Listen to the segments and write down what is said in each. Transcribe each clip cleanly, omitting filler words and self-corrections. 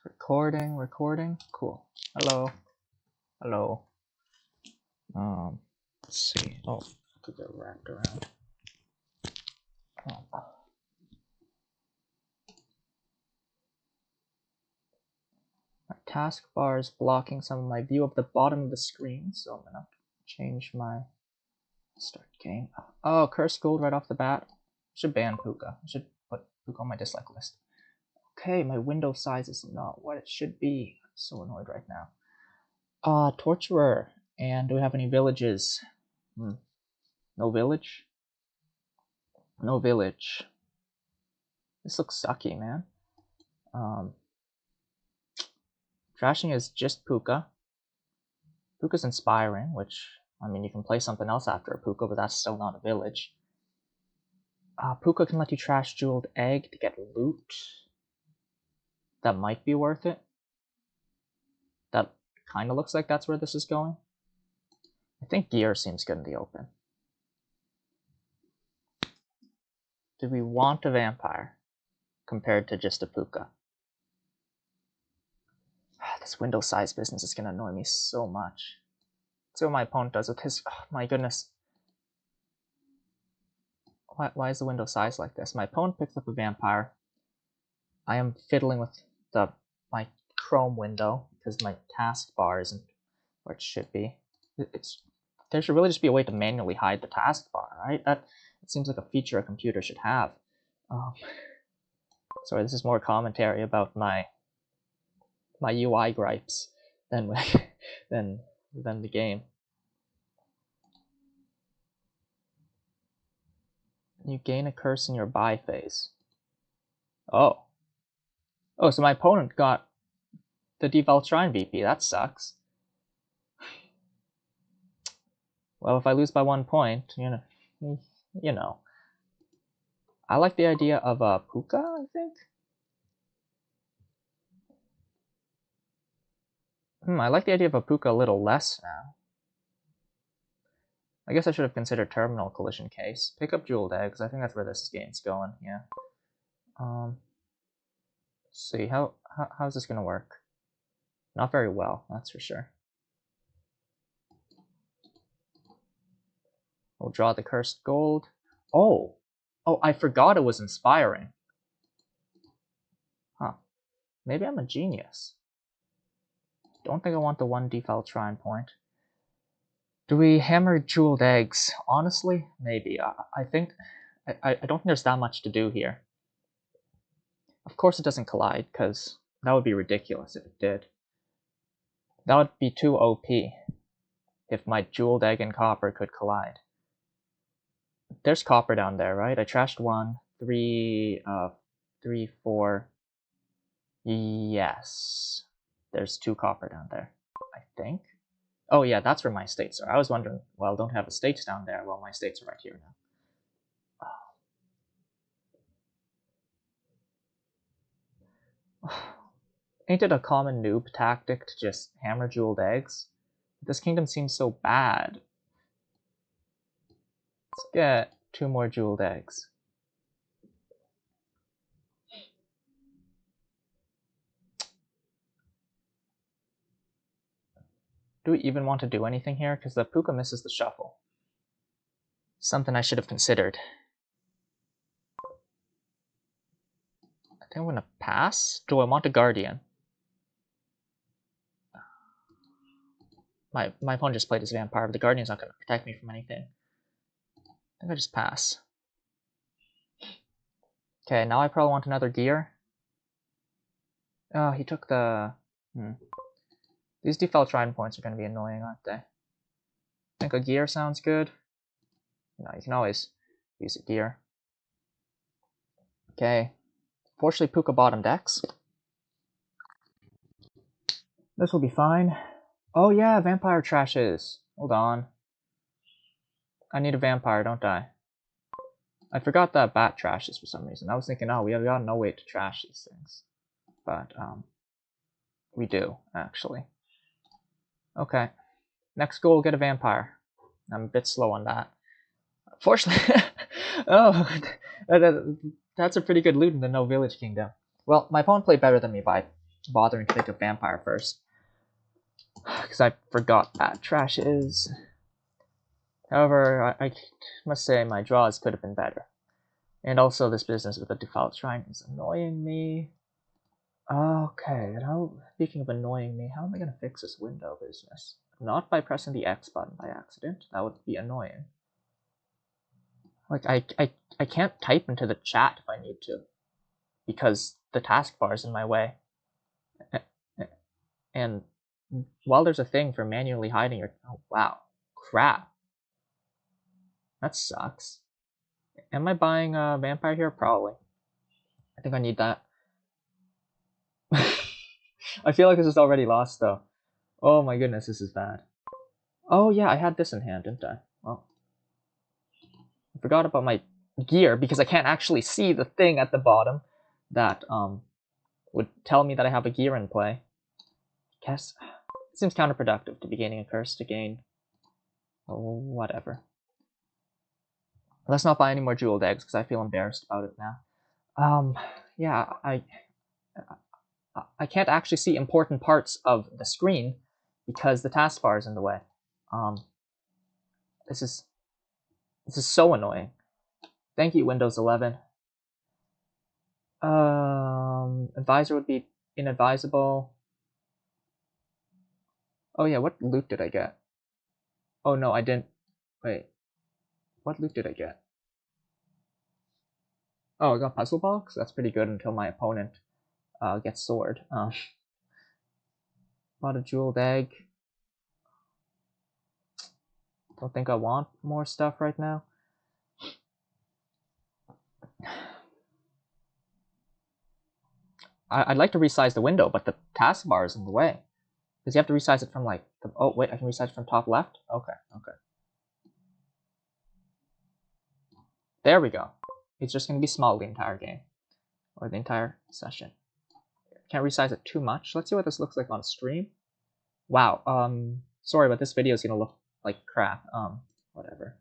Recording. Cool. Hello. Let's see. Oh, could get wrapped around. Oh. My taskbar is blocking some of my view of the bottom of the screen, so I'm gonna change my start game. Oh, curse gold right off the bat. I should ban Pooka. I should put Pooka on my dislike list. Okay, my window size is not what it should be. I'm so annoyed right now. Torturer. And do we have any villages? No village? No village. This looks sucky, man. Trashing is just Pooka. Pooka's inspiring, which, I mean, you can play something else after a Pooka, but that's still not a village. Pooka can let you trash jeweled egg to get loot. That might be worth it. That kind of looks like that's where this is going. I think gear seems good in the open. Do we want a vampire compared to just a Pooka? This window size business is going to annoy me so much. Let's see what my opponent does with his... Oh, my goodness. Why is the window size like this? My opponent picks up a vampire. I am fiddling with my Chrome window because my taskbar isn't where it should be. There should really just be a way to manually hide the taskbar, right? It seems like a feature a computer should have. Sorry, this is more commentary about my UI gripes than the game. You gain a curse in your buy phase. Oh, so my opponent got the default shrine VP. That sucks. Well, if I lose by 1 point, you know. I like the idea of a Pooka, I think. I like the idea of a Pooka a little less now. I guess I should have considered terminal collision case. Pick up jeweled eggs. I think that's where this game's going. Yeah. Let's see how's this gonna work? Not very well, that's for sure. We'll draw the cursed gold. Oh, I forgot it was inspiring. Huh. Maybe I'm a genius. Don't think I want the 1 default shrine point. Do we hammer jeweled eggs? Honestly, maybe. I don't think there's that much to do here. Of course it doesn't collide, because that would be ridiculous if it did. That would be too OP if my jeweled egg and copper could collide. There's copper down there, right? I trashed 1, 3, 4. Yes. There's 2 copper down there, I think. Oh yeah, that's where my states are. I was wondering, well, don't have estates down there. Well, my states are right here now. Ain't it a common noob tactic to just hammer jeweled eggs? This kingdom seems so bad. Let's get 2 more jeweled eggs. Do we even want to do anything here? Because the Pooka misses the shuffle. Something I should have considered. I think I'm going to pass. Do I want a guardian? My opponent just played his vampire, but the guardian's not going to protect me from anything. I think I just pass. Okay, now I probably want another gear. Oh, he took the... These default shrine points are going to be annoying, aren't they? I think a gear sounds good. No, you can always use a gear. Okay. Fortunately, Pooka bottom decks. This will be fine. Oh yeah, vampire trashes. Hold on. I need a vampire, don't I? I forgot that bat trashes for some reason. I was thinking, oh, we got no way to trash these things. But, we do, actually. Okay. Next goal, get a vampire. I'm a bit slow on that. Fortunately, oh, that's a pretty good loot in the no village kingdom. Well, my opponent played better than me by bothering to pick a vampire first. Because I forgot that trash is. However, I must say my draws could have been better. And also this business with the default shrine is annoying me. Okay, now speaking of annoying me, how am I going to fix this window business? Not by pressing the X button by accident. That would be annoying. Like, I can't type into the chat if I need to. Because the taskbar is in my way. And while there's a thing for manually hiding your... Oh, wow. Crap. That sucks. Am I buying a vampire here? Probably. I think I need that. I feel like this is already lost, though. Oh my goodness, this is bad. Oh yeah, I had this in hand, didn't I? Well, I forgot about my gear because I can't actually see the thing at the bottom that would tell me that I have a gear in play. Guess it seems counterproductive to be gaining a curse to gain. Oh, whatever. Let's not buy any more jeweled eggs because I feel embarrassed about it now. Yeah, I can't actually see important parts of the screen because the taskbar is in the way. This is so annoying. Thank you, Windows 11. Advisor would be inadvisable. Oh yeah, what loot did I get? Oh no, I didn't. Wait, what loot did I get? Oh, I got puzzle box. That's pretty good until my opponent gets sword. Bought a jeweled egg. Don't think I want more stuff right now. I'd like to resize the window, but the taskbar is in the way. Because you have to resize it from like... Oh, wait, I can resize it from top left? Okay, okay. There we go. It's just going to be small the entire game. Or the entire session. Can't resize it too much. Let's see what this looks like on stream. Wow, sorry, but this video is going to look like crap. Whatever.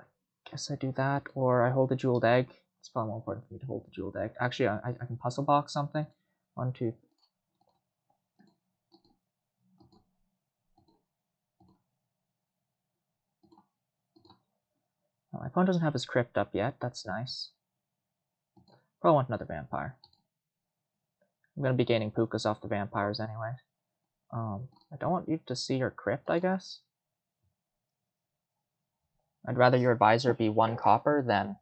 I guess I do that, or I hold the jeweled egg. It's probably more important for me to hold the jeweled egg. Actually, I can puzzle box something. 1, 2... Oh, my opponent doesn't have his crypt up yet. That's nice. Probably want another vampire. I'm going to be gaining Pookas off the vampires anyway. I don't want you to see your crypt, I guess. I'd rather your advisor be 1 copper than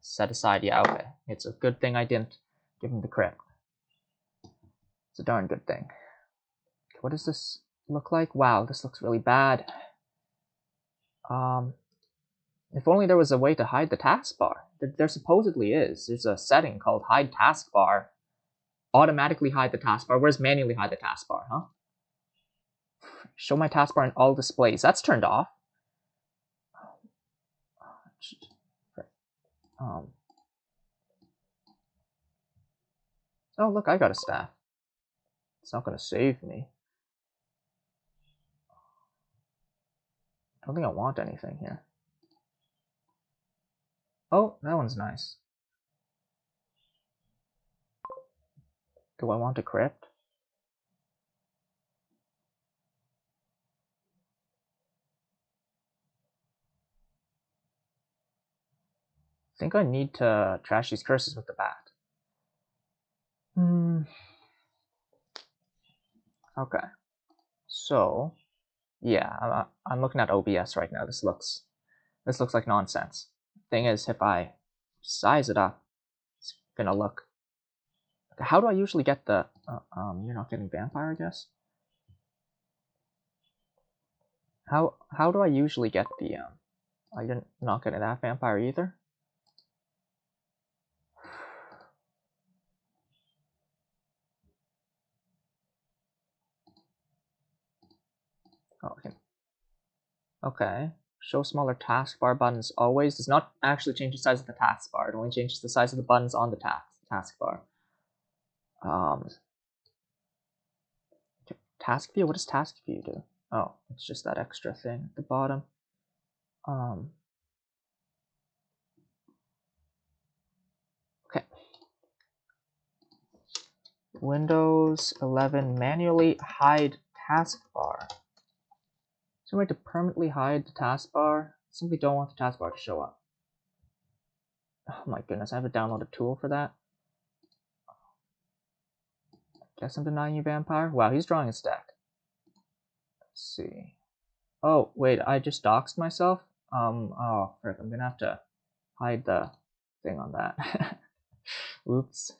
set aside. Yeah, okay. It's a good thing I didn't give him the crypt. It's a darn good thing. What does this look like? Wow, this looks really bad. If only there was a way to hide the taskbar. There supposedly is. There's a setting called hide taskbar. Automatically hide the taskbar. Where's manually hide the taskbar, huh? Show my taskbar in all displays. That's turned off. Oh, look, I got a staff. It's not going to save me. I don't think I want anything here. Oh, that one's nice. Do I want a crypt? I think I need to trash these curses with the bat. Okay. So, yeah, I'm looking at OBS right now. This looks like nonsense. Thing is, if I size it up, it's gonna look... How do I usually get the... you're not getting vampire, I guess? How do I usually get the... you're not getting that vampire either? Oh, okay. Okay. Show smaller taskbar buttons always does not actually change the size of the taskbar. It only changes the size of the buttons on the taskbar. Task view? What does task view do? Oh, it's just that extra thing at the bottom. Okay. Windows 11 manually hide taskbar. Is there a way to permanently hide the taskbar? I simply don't want the taskbar to show up. Oh my goodness, I have to download a tool for that. Guess I'm denying you, vampire. Wow, he's drawing a stack. Let's see. Oh, wait, I just doxed myself? Oh, frick, I'm gonna have to hide the thing on that. Oops.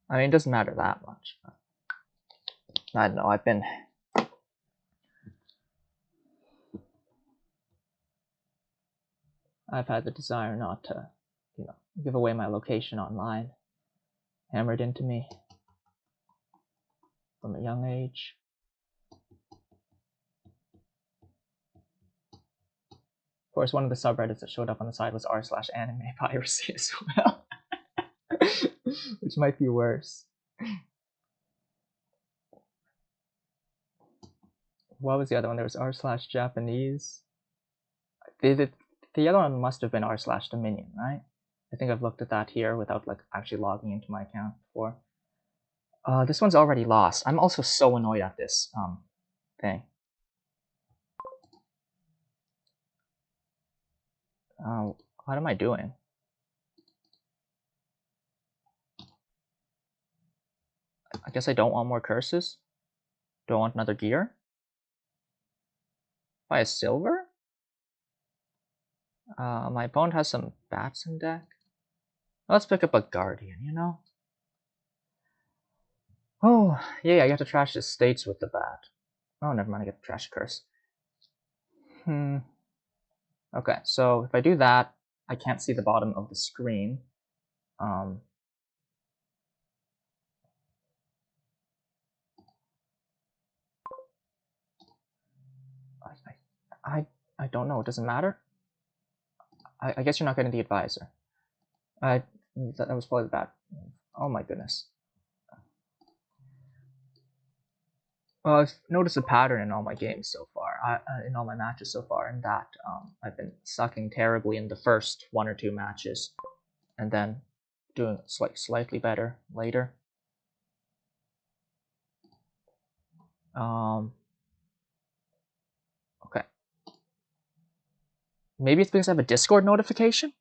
I mean, it doesn't matter that much. But I don't know, I've had the desire not to, give away my location online hammered into me from a young age. Of course, one of the subreddits that showed up on the side was r/anime piracy as well. Which might be worse. What was the other one? There was r/Japanese. The other one must have been r/Dominion, right? I think I've looked at that here without like actually logging into my account before. This one's already lost. I'm also so annoyed at this thing. What am I doing? I guess I don't want more curses. Do I want another gear? Buy a silver? My opponent has some bats in deck. Let's pick up a guardian, you know? Oh, yeah, I get to trash the states with the bat. Oh, never mind, I get to trash a curse. Okay, so if I do that, I can't see the bottom of the screen. I don't know, it doesn't matter. I guess you're not getting the advisor. That was probably bad. Oh my goodness. Well, I've noticed a pattern in all my games so far, in all my matches so far, in that I've been sucking terribly in the first 1 or 2 matches, and then doing slightly better later. Okay. Maybe it's because I have a Discord notification?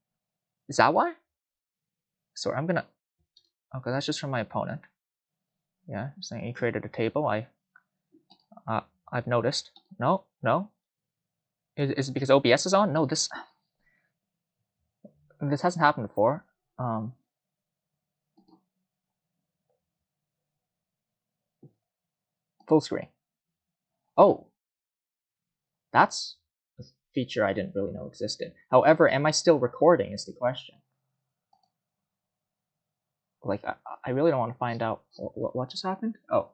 Is that why? So I'm gonna... Okay, that's just from my opponent. Yeah, saying he created a table. I've noticed. No. Is it because OBS is on? No, this hasn't happened before. Full screen. Oh, that's a feature I didn't really know existed. However, am I still recording is the question. Like, I really don't want to find out what just happened. Oh,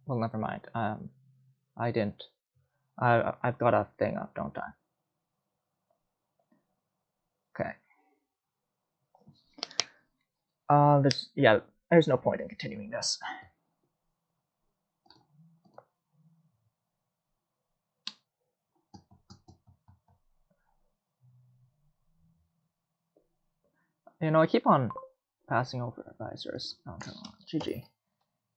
well, never mind. I didn't. I've got a thing up, don't I? Okay. There's no point in continuing this. I keep on passing over advisors. Oh, come on. GG.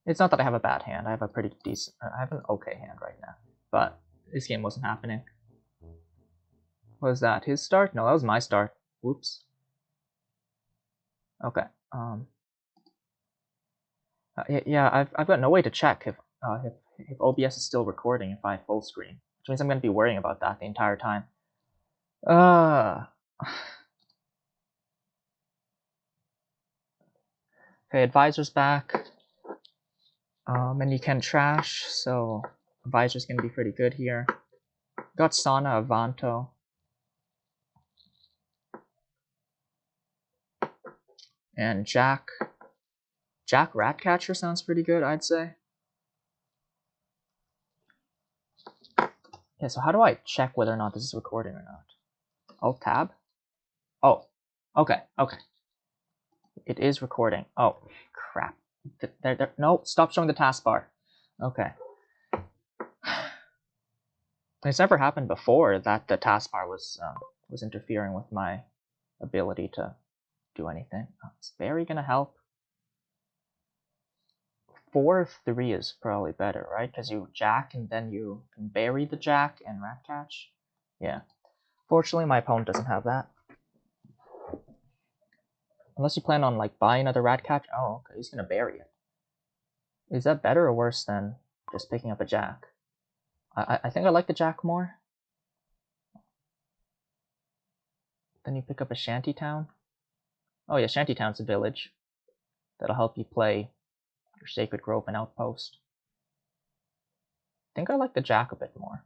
It's not that I have a bad hand. I have a pretty decent... I have an okay hand right now. But this game wasn't happening. Was that his start? No, that was my start. Whoops. Okay. Yeah, I've got no way to check if OBS is still recording if I full screen. Which means I'm going to be worrying about that the entire time. Okay, advisor's back. And you can trash, so advisor's gonna be pretty good here. Got Sauna, Avanto. And Jack. Jack Ratcatcher sounds pretty good, I'd say. Yeah, so how do I check whether or not this is recording or not? Alt-Tab? Oh, okay. It is recording. Oh, crap. No, stop showing the taskbar. Okay. It's never happened before that the taskbar was interfering with my ability to do anything. Is Barry gonna help? 4-3 is probably better, right? Because you jack and then you can bury the jack and rat catch. Yeah. Fortunately, my opponent doesn't have that. Unless you plan on like buying another rat catch. Oh, okay, he's gonna bury it. Is that better or worse than just picking up a jack? I think I like the jack more. Then you pick up a shantytown. Oh yeah, shantytown's a village. That'll help you play your Sacred Grove and Outpost. I think I like the jack a bit more.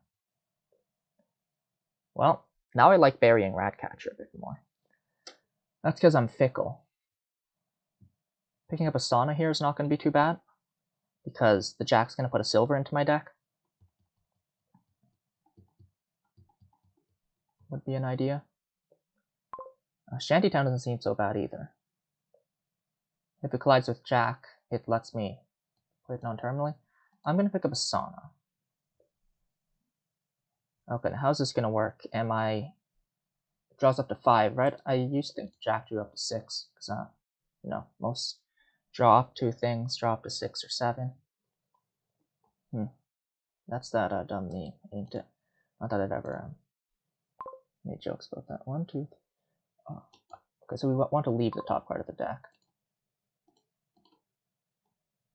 Well, now I like burying Ratcatcher a bit more. That's because I'm fickle. Picking up a Sauna here is not going to be too bad, because the jack's going to put a silver into my deck. Would be an idea. Shantytown doesn't seem so bad either. If it collides with jack, it lets me play it non-terminally. I'm going to pick up a Sauna. Okay, how's this going to work? Draws up to 5, right? I used to think jack drew up to 6, because, you know, most draw up to things draw up to 6 or 7. That's that dumb meme, ain't it? Not that I've ever made jokes about that. 1, 2, 3. Oh. Okay, so we want to leave the top card of the deck.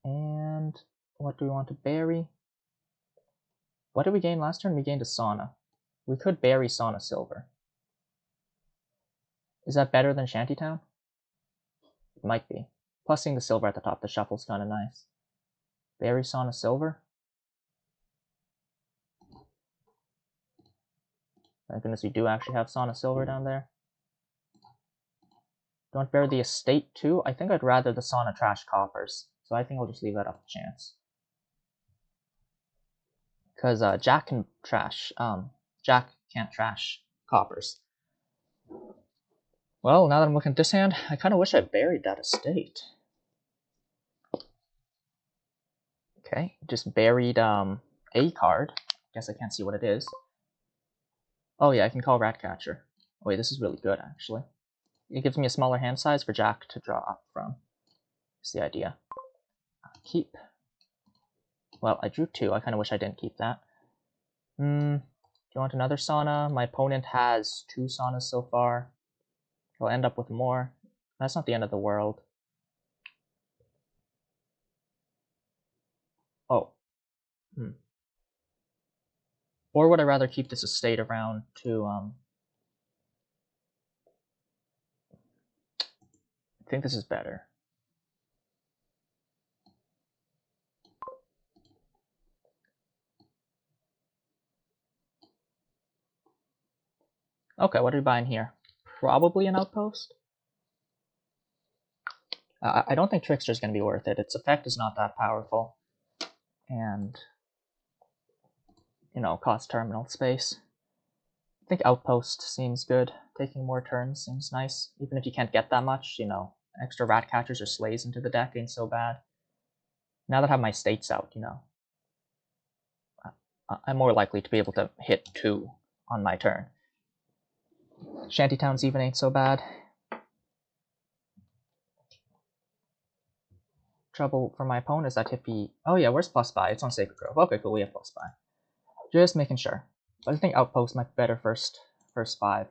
And what do we want to bury? What did we gain last turn? We gained a Sauna. We could bury Sauna Silver. Is that better than Shantytown? It might be. Plus seeing the silver at the top of the shuffle's kind of nice. Bury Sauna Silver? Thank goodness we do actually have Sauna Silver down there. Don't bury the estate too? I think I'd rather the Sauna trash coppers. So I think I'll just leave that up to chance. Because Jack can trash. Jack can't trash coppers. Well, now that I'm looking at this hand, I kind of wish I buried that estate. Okay, just buried a card. Guess I can't see what it is. Oh yeah, I can call Ratcatcher. Oh, wait, this is really good actually. It gives me a smaller hand size for Jack to draw up from. That's the idea. Keep. Well, I drew 2. I kind of wish I didn't keep that. Do you want another Sauna? My opponent has 2 Saunas so far. He'll end up with more. That's not the end of the world. Oh. Or would I rather keep this estate around to, I think this is better. Okay, what are we buying here? Probably an Outpost? I don't think Trickster's going to be worth it. Its effect is not that powerful. And, you know, costs terminal space. I think Outpost seems good. Taking more turns seems nice. Even if you can't get that much, you know, extra Ratcatchers or Slays into the deck ain't so bad. Now that I have my states out, you know, I'm more likely to be able to hit 2 on my turn. Shantytowns even ain't so bad. Trouble for my opponent is that if he... Oh yeah, where's plus buy? It's on Sacred Grove. Okay, cool, we have plus buy. Just making sure. But I think Outpost might be better first 5.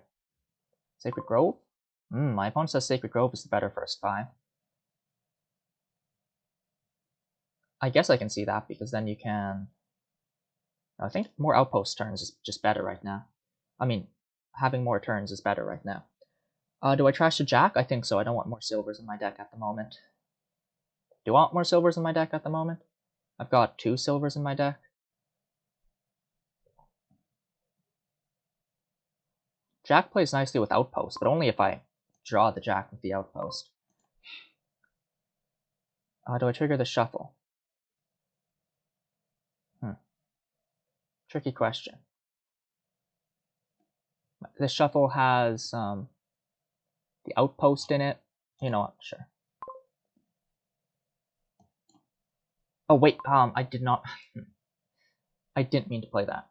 Sacred Grove? My opponent says Sacred Grove is the better first 5. I guess I can see that, because then you can... I think more Outpost turns is just better right now. I mean, having more turns is better right now. Do I trash the Jack? I think so. I don't want more silvers in my deck at the moment. Do I want more silvers in my deck at the moment? I've got 2 silvers in my deck. Jack plays nicely with Outpost, but only if I draw the Jack with the Outpost. Do I trigger the shuffle? Tricky question. This shuffle has the Outpost in it. You know what? Sure. Oh wait, I did not. I didn't mean to play that.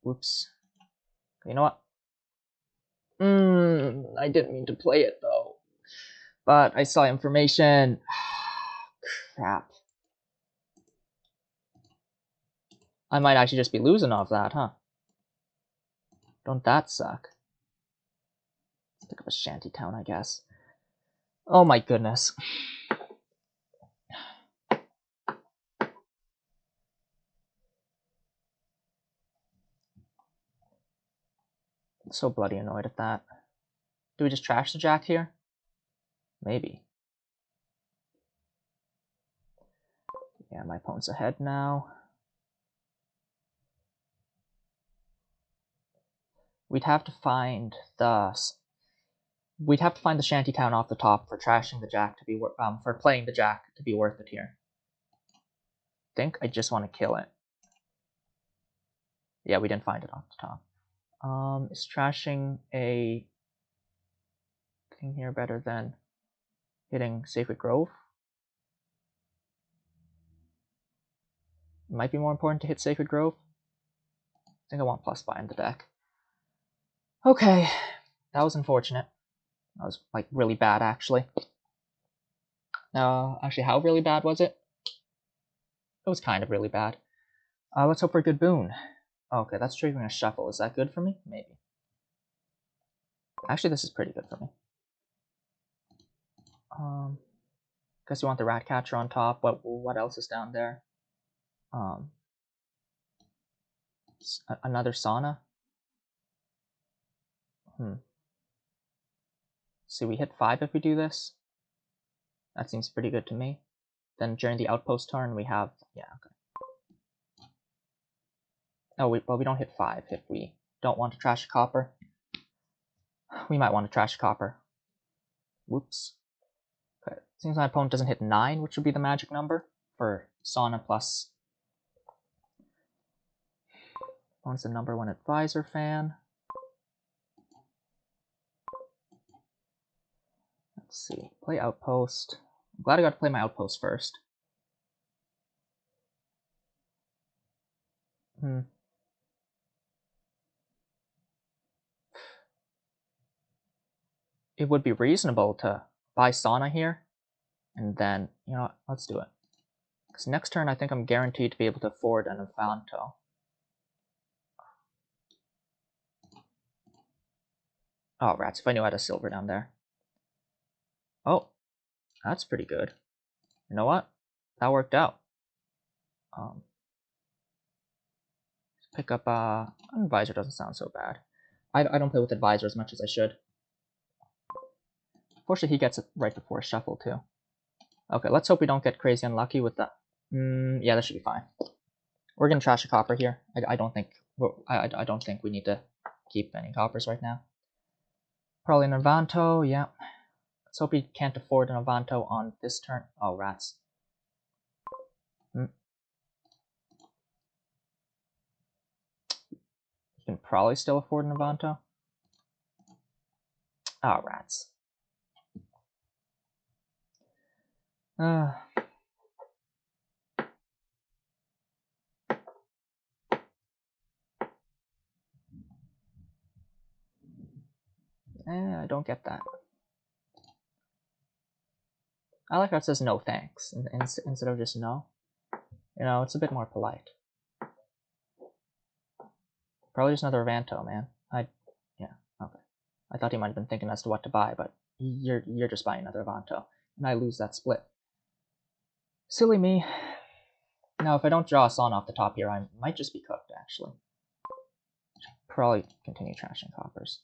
Whoops. You know what? I didn't mean to play it though. But I saw information. Crap. I might actually just be losing off that, huh? Don't that suck? Let's pick up a shantytown, I guess. Oh my goodness. I'm so bloody annoyed at that. Do we just trash the jack here? Maybe. Yeah, my opponent's ahead now. We'd have to find the shantytown off the top for trashing the jack to be for playing the jack to be worth it here. I think I just want to kill it. Yeah, we didn't find it off the top. Is trashing a thing here better than hitting Sacred Grove? It might be more important to hit Sacred Grove. I think I want +5 in the deck. Okay, that was unfortunate. That was like really bad actually. Actually, how really bad was it? It was kind of really bad. Let's hope for a good boon. Okay, that's triggering a shuffle. Is that good for me? Maybe. Actually, this is pretty good for me. Guess you want the rat catcher on top. What else is down there? Another sauna. See, we hit 5 if we do this. That seems pretty good to me. Then during the outpost turn, we have okay. Oh, we don't hit 5 if we don't want to trash a copper. We might want to trash a copper. Whoops. Okay. Seems my opponent doesn't hit 9, which would be the magic number for sauna plus. Opponent's a number 1 advisor fan. Let's see. Play outpost. I'm glad I got to play my outpost first. It would be reasonable to buy sauna here, and then, you know what, let's do it. Because next turn I think I'm guaranteed to be able to afford an Avanto. Oh, rats, if I knew I had a silver down there. Oh, that's pretty good. You know what? That worked out. Pick up, Advisor doesn't sound so bad. I don't play with Advisor as much as I should. Fortunately, he gets it right before shuffle, too. Okay, let's hope we don't get crazy unlucky with that. Yeah, that should be fine. We're gonna trash a copper here. I don't think we need to keep any coppers right now. Probably an Avanto, yeah. Let's hope he can't afford an Avanto on this turn. Oh, rats. You can probably still afford an Avanto. Oh, rats. I don't get that. I like how it says no thanks instead of just no. You know, it's a bit more polite. Probably just another Avanto, man. Yeah, okay. I thought he might have been thinking as to what to buy, but you're just buying another Avanto, and I lose that split. Silly me. Now, if I don't draw a Sauna off the top here, I might just be cooked, actually. Probably continue trashing coppers.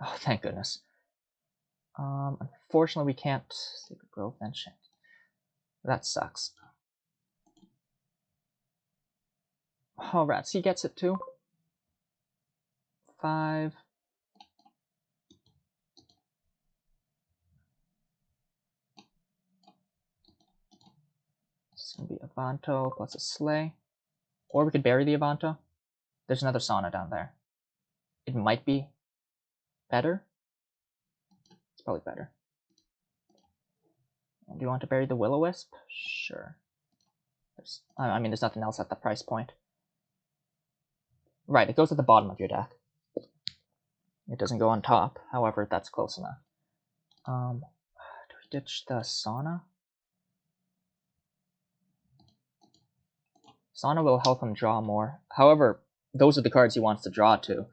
Oh, thank goodness. Unfortunately, we can't Sacred Grove Enchant. That sucks. Oh, rats, he gets it too. 5. It's gonna be Avanto plus a Slay. Or we could bury the Avanto. There's another Sauna down there. It might be better. It's probably better. And do you want to bury the Will-O-Wisp? Sure. I mean, there's nothing else at the price point. Right, it goes at the bottom of your deck. It doesn't go on top, however, that's close enough. Do we ditch the Sauna? Sauna will help him draw more. However, those are the cards he wants to draw to.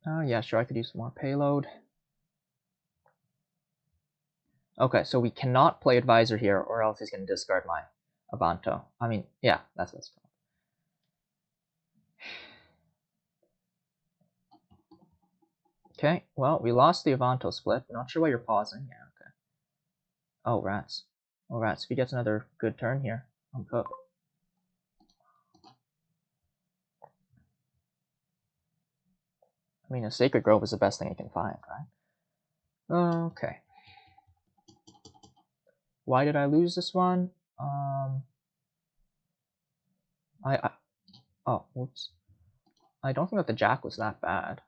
Oh yeah, sure, I could use some more payload. Okay, so we cannot play Advisor here, or else he's going to discard my Avanto. I mean, yeah, that's what's called. Okay, well, we lost the Avanto split. Not sure why you're pausing. Yeah, okay. Oh, rats. Oh, rats. If he gets another good turn here, I'm cooked. I mean, a Sacred Grove is the best thing he can find, right? Okay. Why did I lose this one? Oh, whoops. I don't think that the Jack was that bad.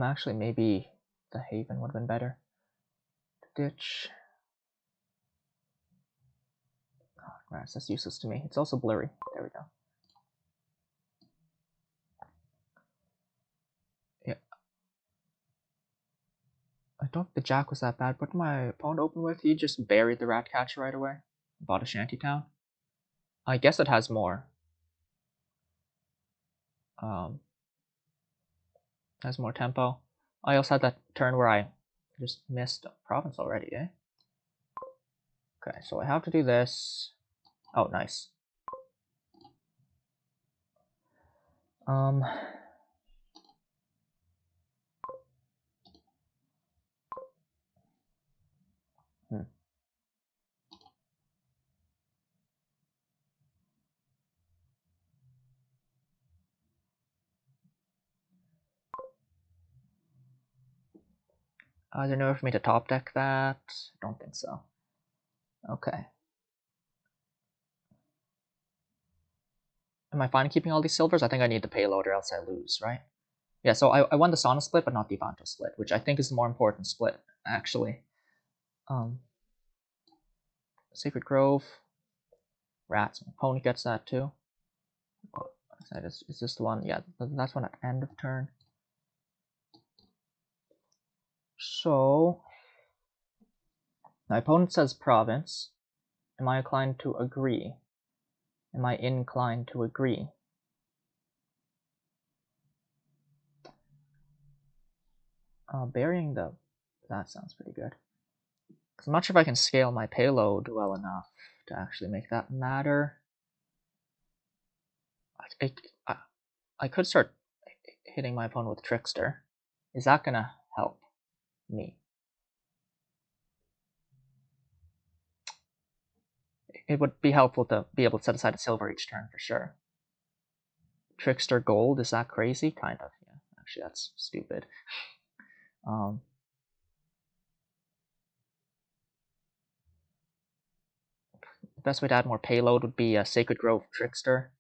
Actually, maybe the Haven would have been better. Ditch. Oh, rats, that's useless to me. It's also blurry. There we go. Yeah. I don't think the Jack was that bad. What did my opponent open with? He just buried the Ratcatcher right away. Bought a Shantytown. I guess it has more. Has more tempo. I also had that turn where I just missed province already, eh? Okay, so I have to do this. Oh, nice. Is there no way for me to top deck that? I don't think so. Okay. Am I fine keeping all these silvers? I think I need the payload or else I lose, right? Yeah, so I won the Sauna split, but not the Avantos split, which I think is the more important split, actually. Sacred Grove. Rats. My opponent gets that too. Oh, is this the one? Yeah, that's one at end of turn. So, my opponent says province. Am I inclined to agree? Am I inclined to agree? Burying the... That sounds pretty good. I'm not sure if I can scale my payload well enough to actually make that matter. I could start hitting my opponent with Trickster. Is that gonna help me? It would be helpful to be able to set aside a silver each turn for sure. Trickster gold, is that crazy? Kind of, yeah. Actually, that's stupid. The best way to add more payload would be a Sacred Grove Trickster.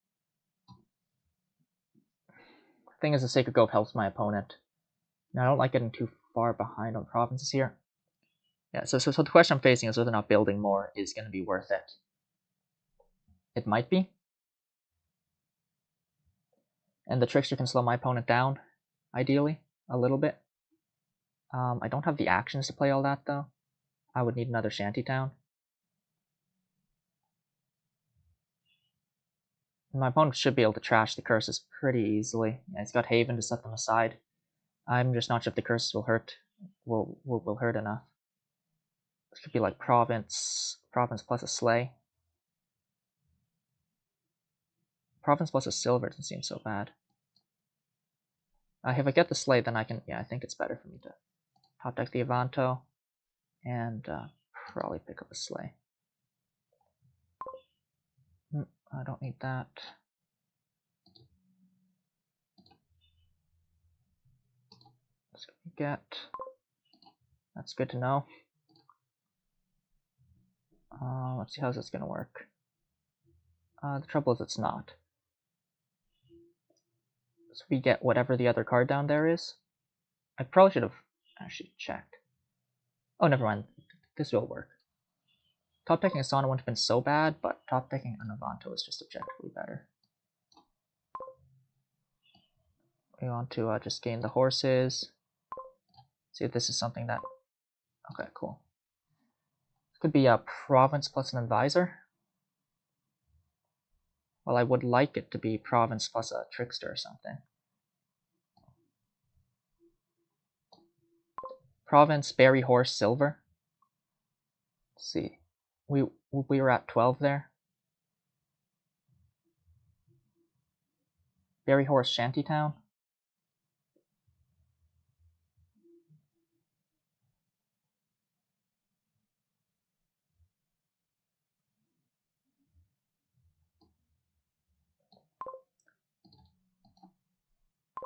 The thing is, the Sacred Grove helps my opponent. Now, I don't like getting too far behind on provinces here. Yeah, so the question I'm facing is whether or not building more is going to be worth it. It might be. And the Trickster can slow my opponent down, ideally, a little bit. I don't have the actions to play all that, though. I would need another Shantytown. My opponent should be able to trash the curses pretty easily. Yeah, he's got Haven to set them aside. I'm just not sure if the curses will hurt enough. This could be like province plus a slay. Province plus a silver doesn't seem so bad. If I get the slay, then I can. Yeah, I think it's better for me to top deck the Avanto and probably pick up a slay. I don't need that. That's what we get. That's good to know. Let's see how's this gonna work. The trouble is it's not. So we get whatever the other card down there is. I probably should have actually checked. Oh, never mind. This will work. Top decking a Sauna wouldn't have been so bad, but top decking an Avanto is just objectively better. We want to just gain the horses. See if this is something that... Okay, cool. Could be a province plus an advisor. Well, I would like it to be province plus a trickster or something. Province, berry, horse, silver. Let's see. We were at 12 there. Berry, horse, shantytown.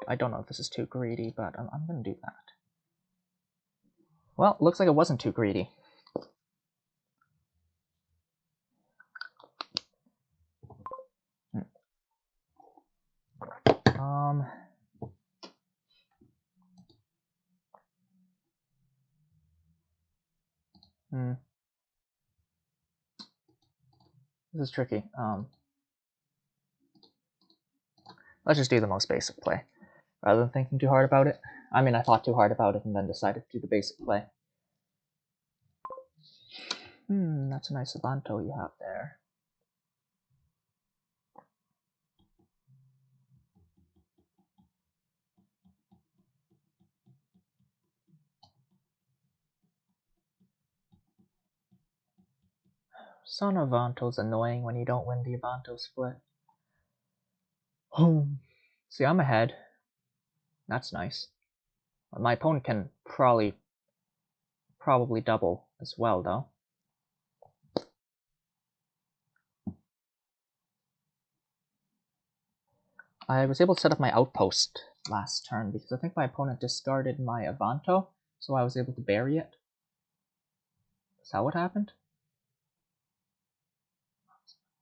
I don't know if this is too greedy, but I'm going to do that. Well, looks like it wasn't too greedy. This is tricky. Let's just do the most basic play, rather than thinking too hard about it. I mean, I thought too hard about it and then decided to do the basic play. That's a nice Avanto you have there. Son of Avanto's annoying when you don't win the Avanto split. See, I'm ahead. That's nice. My opponent can probably double as well, though. I was able to set up my outpost last turn because I think my opponent discarded my Avanto, so I was able to bury it. Is that what happened?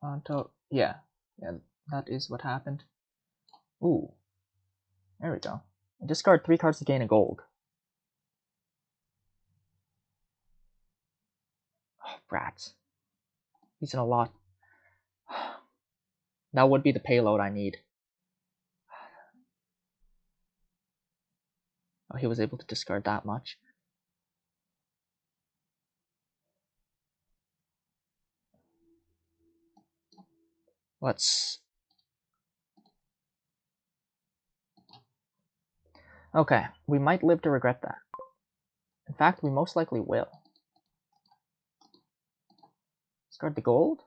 Avanto, yeah, that is what happened. Ooh, there we go. I discard 3 cards to gain a gold. Oh, brats. He's in a lot. That would be the payload I need. Oh, he was able to discard that much. Let's... Okay, we might live to regret that. In fact, we most likely will. Discard the gold?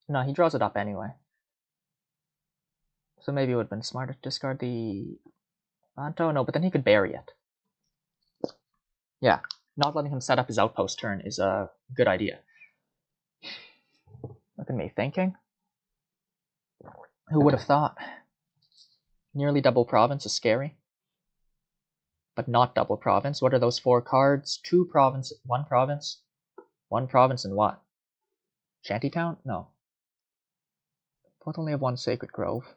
No, he draws it up anyway. So maybe it would have been smarter to discard the Avanto. No, but then he could bury it. Yeah, not letting him set up his outpost turn is a good idea. Look at me thinking. Who would have thought? Nearly double province is scary. But not double province. What are those 4 cards? 2 province, 1 province. 1 province and what? Shantytown? No. Both only have 1 Sacred Grove.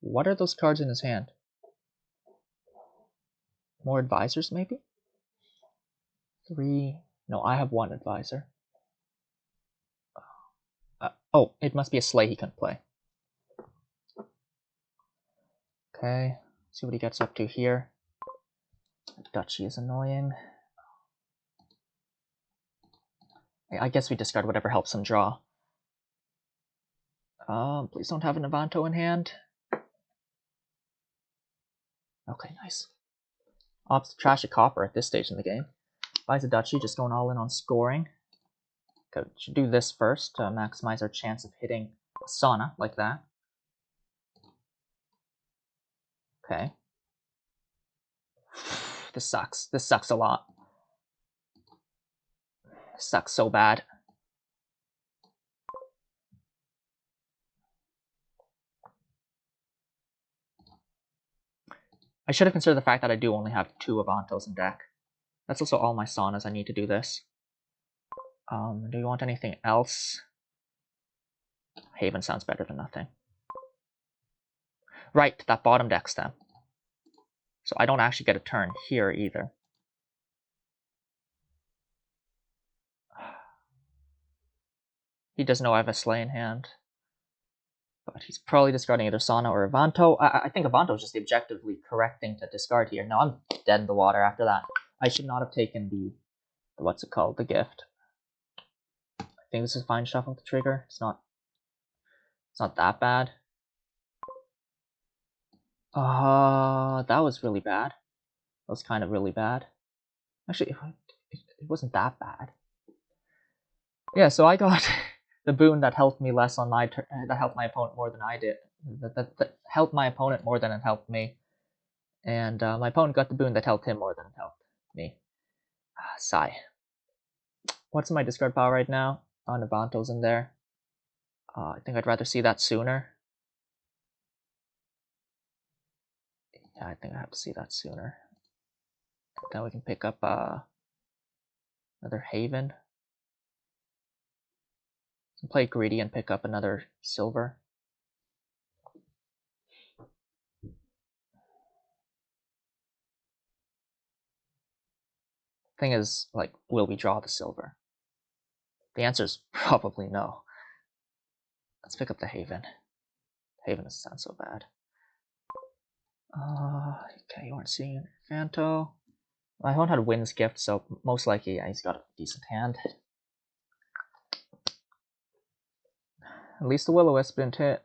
What are those cards in his hand? More advisors, maybe? 3. No, I have 1 advisor. Oh, it must be a sleigh he couldn't play. Okay, see what he gets up to here. Duchy is annoying. I guess we discard whatever helps him draw. Please don't have an Avanto in hand. Okay, nice. Opts to trash a copper at this stage in the game. Buys a Duchy, just going all in on scoring. Okay, should do this first to maximize our chance of hitting a Sauna like that. Okay. This sucks. This sucks a lot. This sucks so bad. I should have considered the fact that I do only have 2 Avantos in deck. That's also all my Saunas I need to do this. Do you want anything else? Haven sounds better than nothing. Right, that bottom deck stem. So I don't actually get a turn here either. He does know I have a Slay in hand. But he's probably discarding either Sauna or Avanto. I think Avanto is just the objectively correct thing to discard here. No, I'm dead in the water after that. I should not have taken the what's it called? The gift. I think this is fine shuffle to trigger. It's not that bad. That was really bad. That was kind of really bad. Actually, it wasn't that bad. Yeah, so I got the boon that helped me less on my turn. That helped my opponent more than I did. That helped my opponent more than it helped me. And my opponent got the boon that helped him more than it helped me. Sigh. What's my discard pile right now? Avantos in there. I think I'd rather see that sooner. Yeah, I think I have to see that sooner. Then we can pick up another Haven. Play greedy and pick up another silver. Thing is, like, will we draw the silver? The answer is probably no. Let's pick up the Haven. Haven doesn't sound so bad. Okay, you aren't seeing Fanto. My opponent had Wind's Gift, so most likely yeah, he's got a decent hand. At least the Will-O-Wisp didn't hit.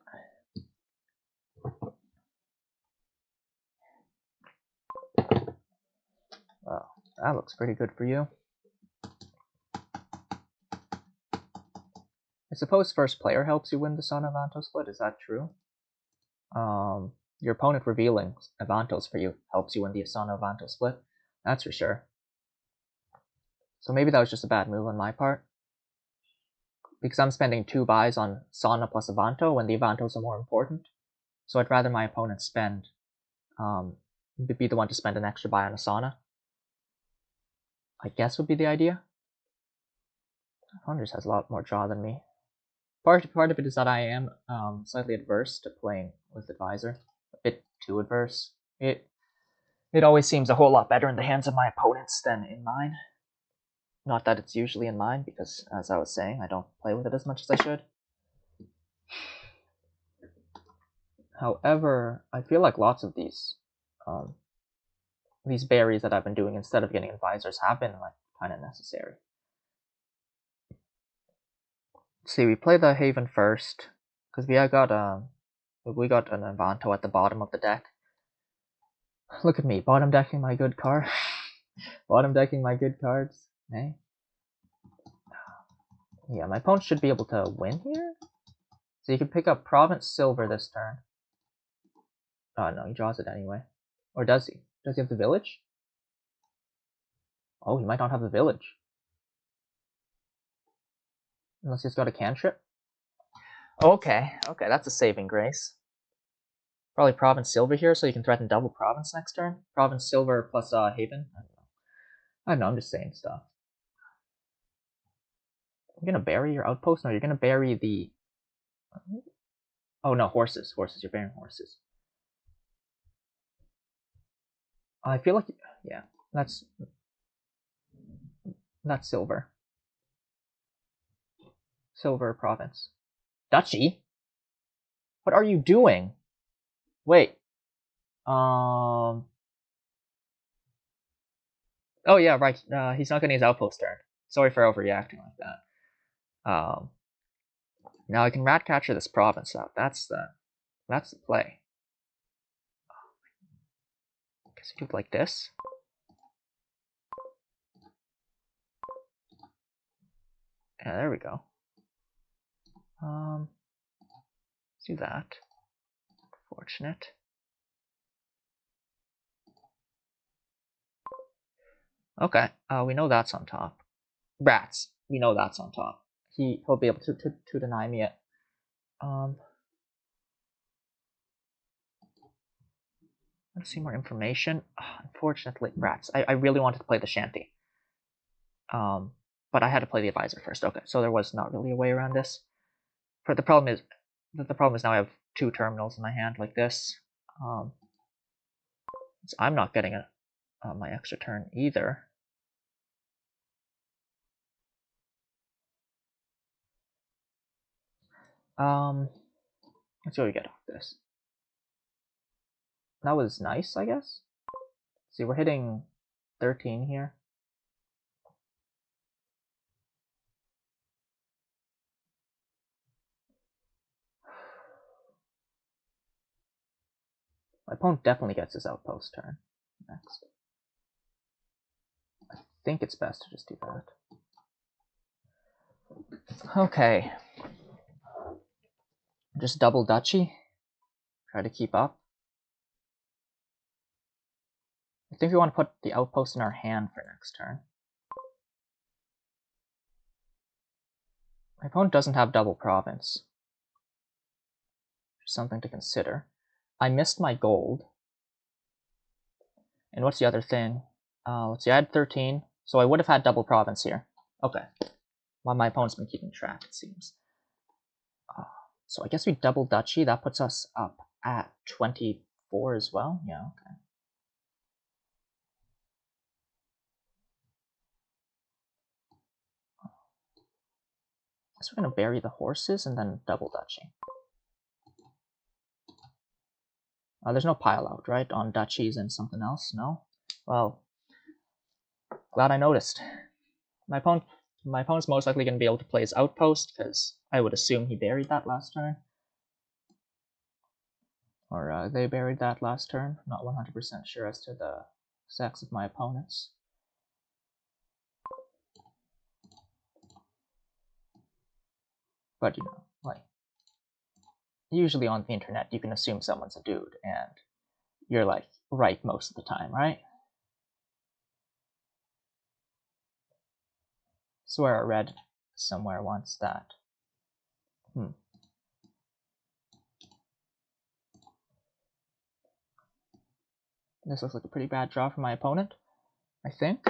Oh, that looks pretty good for you. I suppose first player helps you win the Sun Avantos split, is that true? Your opponent revealing Avantos for you helps you win the Sun Avantos split, that's for sure. So maybe that was just a bad move on my part. Because I'm spending 2 buys on Sauna plus Avanto when the Avantos are more important. So I'd rather my opponent spend, be the one to spend an extra buy on a Sauna. I guess would be the idea. Hundreds has a lot more draw than me. Part of it is that I am slightly adverse to playing with Advisor. A bit too adverse. It always seems a whole lot better in the hands of my opponents than in mine. Not that it's usually in mine, because, as I was saying, I don't play with it as much as I should. However, I feel like lots of these berries that I've been doing instead of getting advisors have been like kind of necessary. Let's see, we play the Haven first because we got an Avanto at the bottom of the deck. Look at me, bottom decking my good card. Bottom decking my good cards. Hey. Yeah, my opponent should be able to win here. So you can pick up Province Silver this turn. Oh no, he draws it anyway. Or does he? Does he have the village? Oh, he might not have the village. Unless he's got a cantrip. Okay, that's a saving grace. Probably Province Silver here, so you can threaten double Province next turn. Province Silver plus Haven. I don't know, I'm just saying stuff. You're gonna bury your outpost? No, you're gonna bury the... Oh no, horses. You're burying horses. I feel like... Yeah, that's silver. Silver province. Duchy? What are you doing? Wait. Oh yeah, right. He's not getting his outpost turn. Sorry for overreacting like that. Now I can Ratcatcher this province out. That's the play. I guess you do it like this. Yeah, there we go. Let's do that. Fortunate. Okay, we know that's on top. Rats, we know that's on top. He'll be able to deny me it. Let's see more information. Unfortunately, rats. I really wanted to play the shanty. But I had to play the advisor first. Okay, so there was not really a way around this. But the problem is now I have 2 terminals in my hand like this. So I'm not getting my extra turn either. Let's see what we get off this. That was nice, I guess. See, we're hitting 13 here. My opponent definitely gets his outpost turn next. I think it's best to just do that. Okay. Just double duchy. Try to keep up. I think we want to put the outpost in our hand for next turn. My opponent doesn't have double province. Something to consider. I missed my gold. And what's the other thing? Let's see, I had 13, so I would have had double province here. Okay. Well, my opponent's been keeping track, it seems. So I guess we double duchy. That puts us up at 24 as well. Yeah, okay. I guess we're going to bury the horses and then double duchy. There's no pile out, right? On duchies and something else? No? Well, glad I noticed. My opponent's most likely going to be able to play his outpost, because I would assume he buried that last turn. Or they buried that last turn. I'm not 100% sure as to the sex of my opponents. But, you know, like, usually on the internet you can assume someone's a dude, and you're, like, right most of the time, right? I swear I read somewhere once that. This looks like a pretty bad draw for my opponent, I think.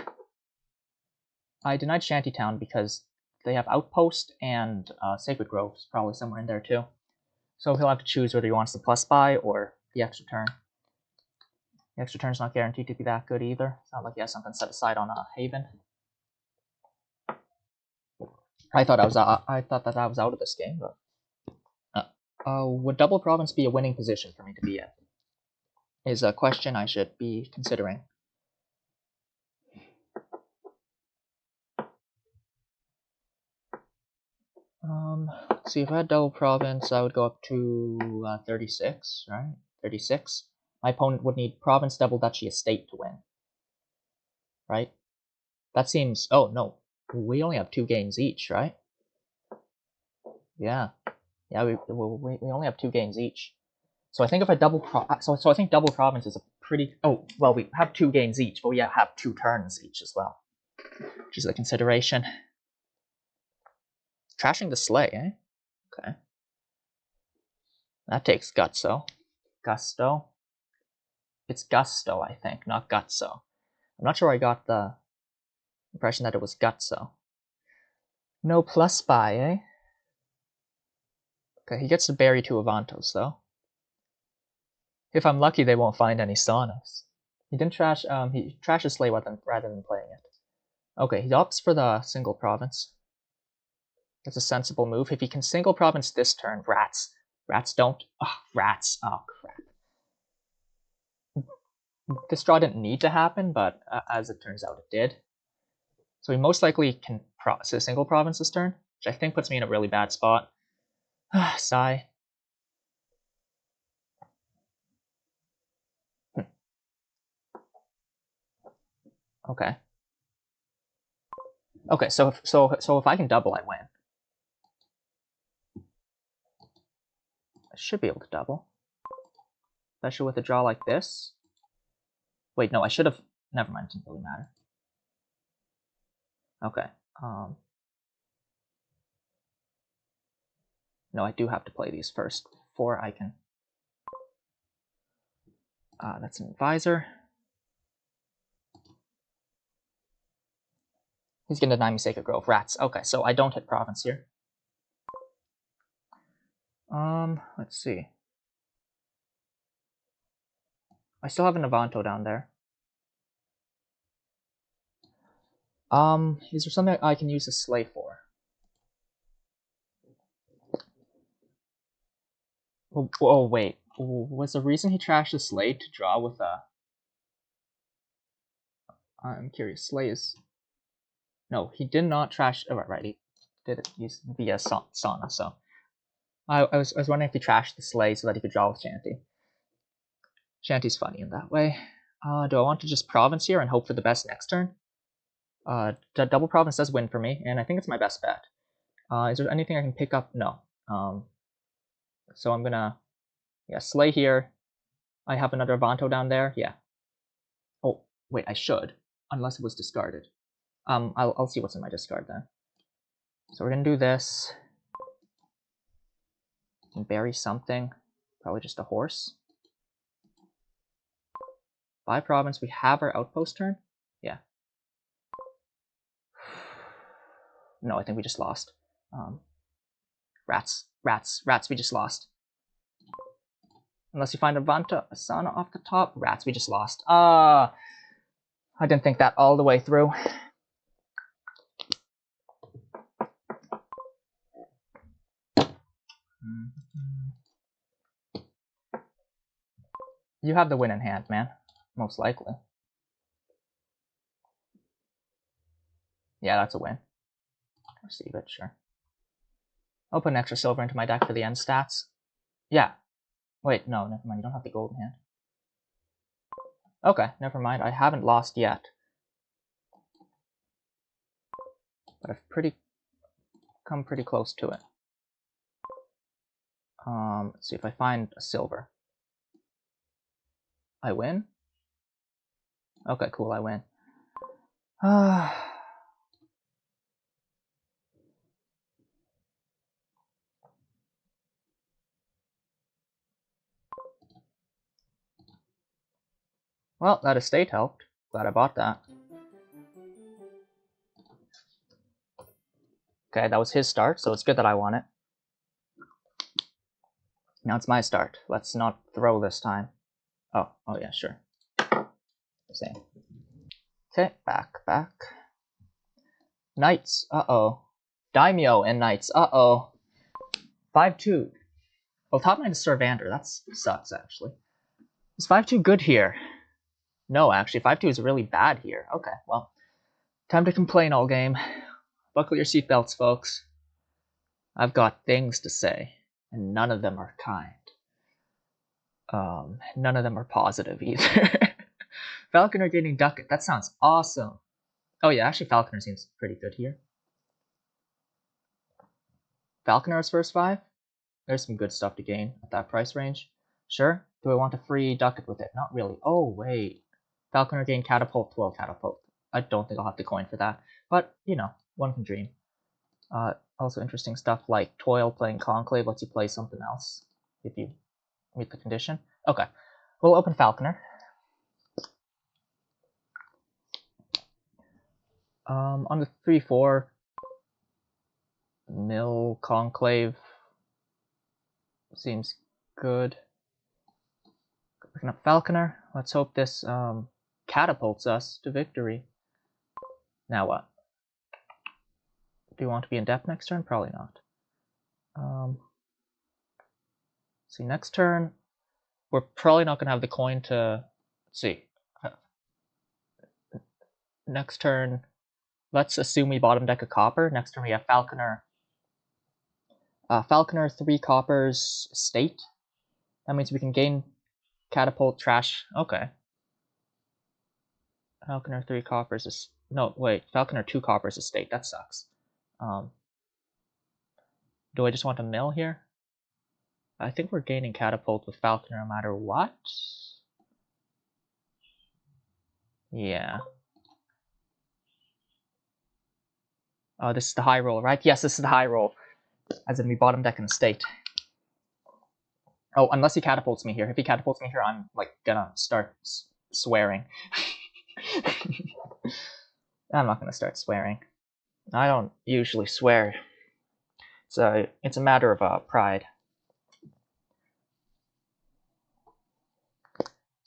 I denied Shantytown because they have Outpost and Sacred Grove's probably somewhere in there too. So he'll have to choose whether he wants the plus buy or the extra turn. The extra turn's not guaranteed to be that good either. It's not like he has something set aside on a Haven. I thought that I was out of this game, but would double province be a winning position for me to be in? Is a question I should be considering. Let's see, if I had double province, I would go up to 36, right? 36. My opponent would need province, double duchy, estate to win. Right? That seems... Oh, no. We only have 2 gains each, right? Yeah. Yeah, we only have 2 gains each. So I think if I double... So I think double province is a pretty... Oh, well, we have 2 gains each, but we have 2 turns each as well. Which is a consideration. Trashing the sleigh, eh? Okay. That takes Gutso. Gusto. It's Gusto, I think, not Gutso. I'm not sure I got the impression that it was Gutso. No plus buy, eh? Okay, he gets to bury 2 Avantos, though. If I'm lucky, they won't find any Saunas. He didn't trash, he trashes Slay rather than playing it. Okay, he opts for the single province. That's a sensible move. If he can single province this turn, rats. Rats don't. Oh, rats. Oh, crap. This draw didn't need to happen, but as it turns out, it did. So he most likely can single province this turn, which I think puts me in a really bad spot. Sigh. Okay. Okay, so if I can double, I win. I should be able to double. Especially with a draw like this. Wait, no, I should have... Never mind, it doesn't really matter. Okay. No, I do have to play these first before I can... that's an advisor. He's going to deny me Sacred Grove. Rats. Okay, so I don't hit province here. Let's see. I still have an Avanto down there. Is there something I can use a sleigh for? Oh wait. Was the reason he trashed the sleigh to draw with a... I'm curious. Sleigh is... No, he did not trash... Oh, right, he did it use via Sauna, so... I was wondering if he trashed the sleigh so that he could draw with Shanty. Shanty's funny in that way. Do I want to just province here and hope for the best next turn? Double province does win for me, and I think it's my best bet. Is there anything I can pick up? No. So I'm gonna... Yeah, sleigh here. I have another Avanto down there. Yeah. Oh, wait, I should. Unless it was discarded. I'll see what's in my discard then. So we're gonna do this. And bury something. Probably just a horse. By province, we have our outpost turn. Yeah. No, I think we just lost. Rats, we just lost. Unless you find a Sauna off the top. Rats, we just lost. I didn't think that all the way through. You have the win in hand, man. Most likely. Yeah, that's a win. Receive it, sure. I'll put an extra silver into my deck for the end stats. Yeah. Wait, no, never mind. You don't have the gold in hand. Okay, never mind. I haven't lost yet. But I've come pretty close to it. Let's see if I find a silver. I win? Okay, cool, I win. Well, that estate helped. Glad I bought that. Okay, that was his start, so it's good that I won it. Now it's my start. Let's not throw this time. Oh yeah, sure. Same. Okay, back. Knights, uh-oh. Daimyo and Knights, uh-oh. 5-2. Oh, top 9 is Servander. That sucks, actually. Is 5-2 good here? No, actually, 5-2 is really bad here. Okay, well, time to complain all game. Buckle your seatbelts, folks. I've got things to say, and none of them are kind. None of them are positive either. Falconer gaining Ducat. That sounds awesome. Oh yeah, actually Falconer seems pretty good here. Falconer's first 5? There's some good stuff to gain at that price range. Sure. Do I want a free Ducat with it? Not really. Oh, wait. Falconer gain Catapult, 12 Catapult. I don't think I'll have the coin for that. But, you know, one can dream. Also interesting stuff like Toil playing Conclave lets you play something else if you meet the condition. Okay. We'll open Falconer. On the 3-4, Mill Conclave seems good. Picking up Falconer. Let's hope this catapults us to victory. Now what? Do you want to be in depth next turn? Probably not. See, next turn, we're probably not going to have the coin to... Let's see. Next turn, let's assume we bottom deck a copper. Next turn we have Falconer. Falconer, 3 coppers, estate. That means we can gain catapult, trash. Okay. Falconer, 3 coppers is... No, wait. Falconer, 2 coppers, estate. That sucks. Do I just want to mill here? I think we're gaining catapult with Falconer no matter what. Yeah. Oh, this is the high roll, right? Yes, this is the high roll. As in we bottom deck an estate. Oh, unless he catapults me here. If he catapults me here, I'm like gonna start swearing. I'm not gonna start swearing. I don't usually swear. So it's a matter of pride.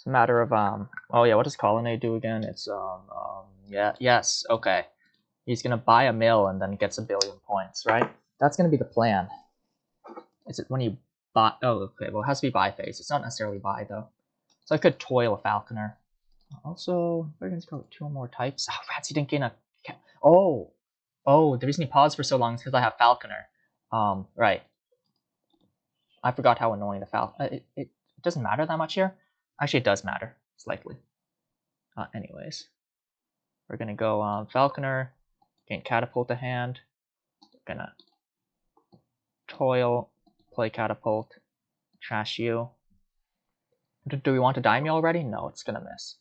It's a matter of oh yeah, what does Colonnade do again? It's yeah, yes, okay. He's gonna buy a mill and then gets 1 billion points, right? That's gonna be the plan. Is it when you buy? Oh, okay. Well, it has to be buy phase. It's not necessarily buy though. So I could toil a falconer. Also, we're gonna go 2 more types. Oh, rats! He didn't gain a. Oh, the reason he paused for so long is because I have falconer. Right. I forgot how annoying the falconer. It doesn't matter that much here. Actually, it does matter slightly. Anyways, we're gonna go falconer, gain catapult to hand. We're gonna toil, play catapult, trash you. Do we want a daimyo already? No, it's gonna miss.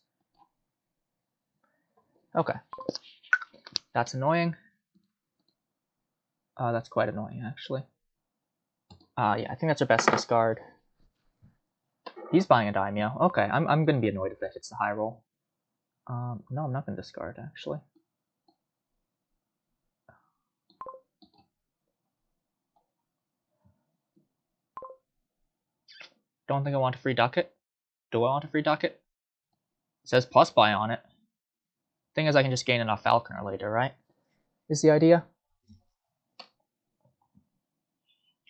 Okay. That's annoying. That's quite annoying, actually. Yeah, I think that's our best discard. He's buying a daimyo. Okay, I'm gonna be annoyed if that hits the high roll. No, I'm not gonna discard, actually. Don't think I want a free ducat. Do I want a free ducat? It says plus buy on it. Thing is, I can just gain enough falconer later, right? Is the idea?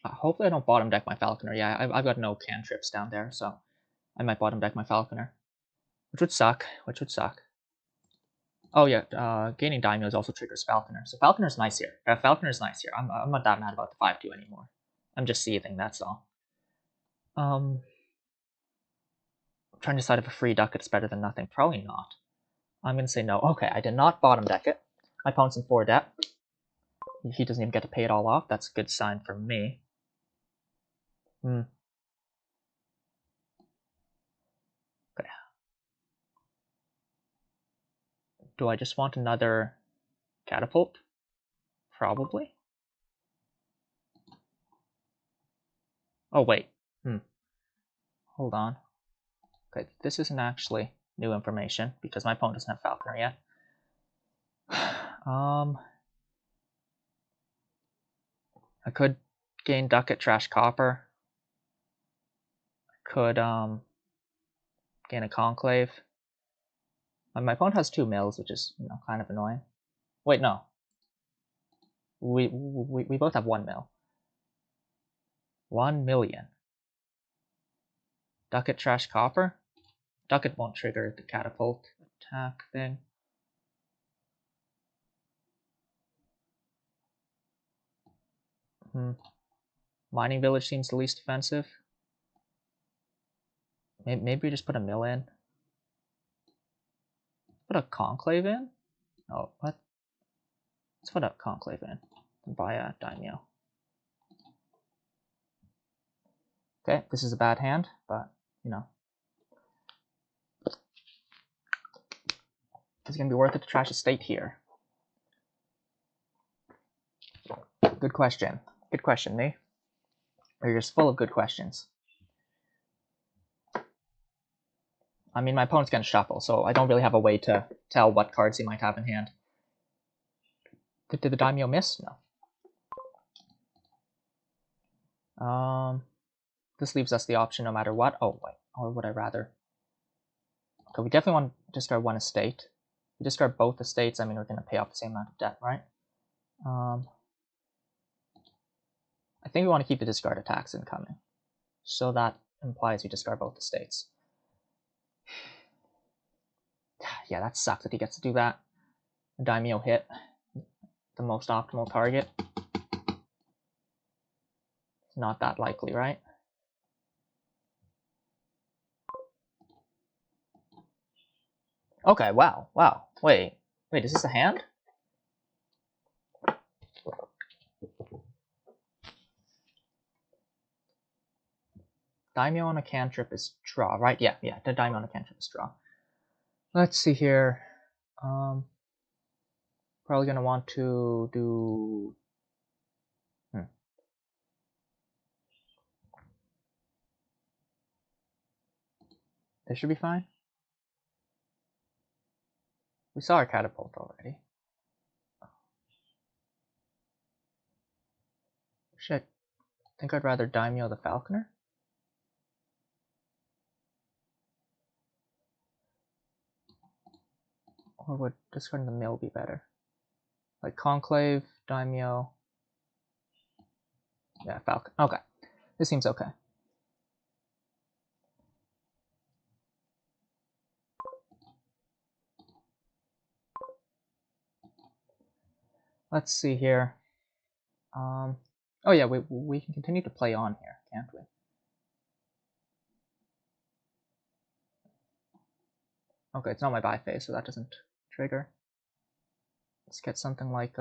Hopefully I don't bottom deck my falconer. Yeah, I've got no cantrips down there, so I might bottom deck my falconer. Which would suck. Oh yeah, gaining daimyos also triggers falconer. So falconer's nice here. Falconer's nice here. I'm not that mad about the 5-2 anymore. I'm just seething, that's all. I'm trying to decide if a free ducat is better than nothing. Probably not. I'm gonna say no. Okay, I did not bottom deck it. My opponent's in 4 debt. He doesn't even get to pay it all off. That's a good sign for me. Okay. Do I just want another catapult? Probably. Oh wait. Hold on. Okay, this isn't actually new information because my opponent doesn't have falconer yet. I could gain ducat, trash copper. I could gain a conclave. My opponent has 2 mills, which is kind of annoying. Wait, no. We both have 1 mill. 1 million. Ducat, trash copper. Ducat won't trigger the catapult attack thing. Mining village seems the least offensive. Maybe we just put a mill in. Put a conclave in? Oh, what? Let's put a conclave in and buy a daimyo. Okay, this is a bad hand, but it's gonna be worth it to trash a state here. Good question. Good question, me. You're just full of good questions. I mean, my opponent's gonna shuffle, so I don't really have a way to tell what cards he might have in hand. Did the daimyo miss? No. This leaves us the option no matter what. Oh, wait. Or would I rather? Okay, we definitely want to discard 1 estate. If we discard both estates, I mean, we're going to pay off the same amount of debt, right? I think we want to keep the discard attacks incoming. So that implies we discard both estates. Yeah, that sucks that he gets to do that. The daimyo hit the most optimal target. It's not that likely, right? Okay, wow. Wait, is this a hand? Daimyo on a cantrip is draw, right? Yeah, the daimyo on a cantrip is draw. Let's see here. Probably gonna want to do. This should be fine. We saw our catapult already. Shit. I think I'd rather daimyo the falconer. Or would discarding the mill be better? Like Conclave, Daimyo. Yeah, Falcon. Okay. This seems okay. Let's see here. Oh yeah, we can continue to play on here, can't we? Okay, it's not my buy phase, so that doesn't trigger. Let's get something like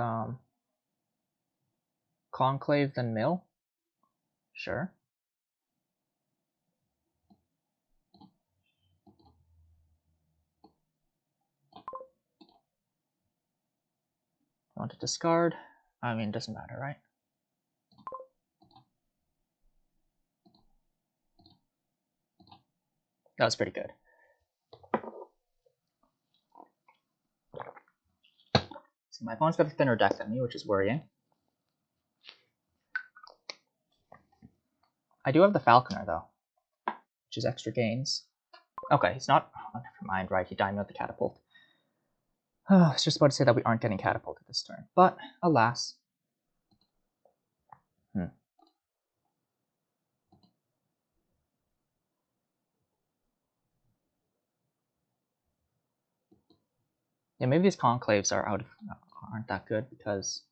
Conclave, then Mill. Sure. Want to discard? I mean, it doesn't matter, right? That was pretty good. See, my opponent's got a thinner deck than me, which is worrying. I do have the Falconer, though, which is extra gains. Okay, he's not... Oh, never mind, right, he died with the Catapult. I was just about to say that we aren't getting Catapulted this turn, but alas. Yeah, maybe these Conclaves aren't that good, because...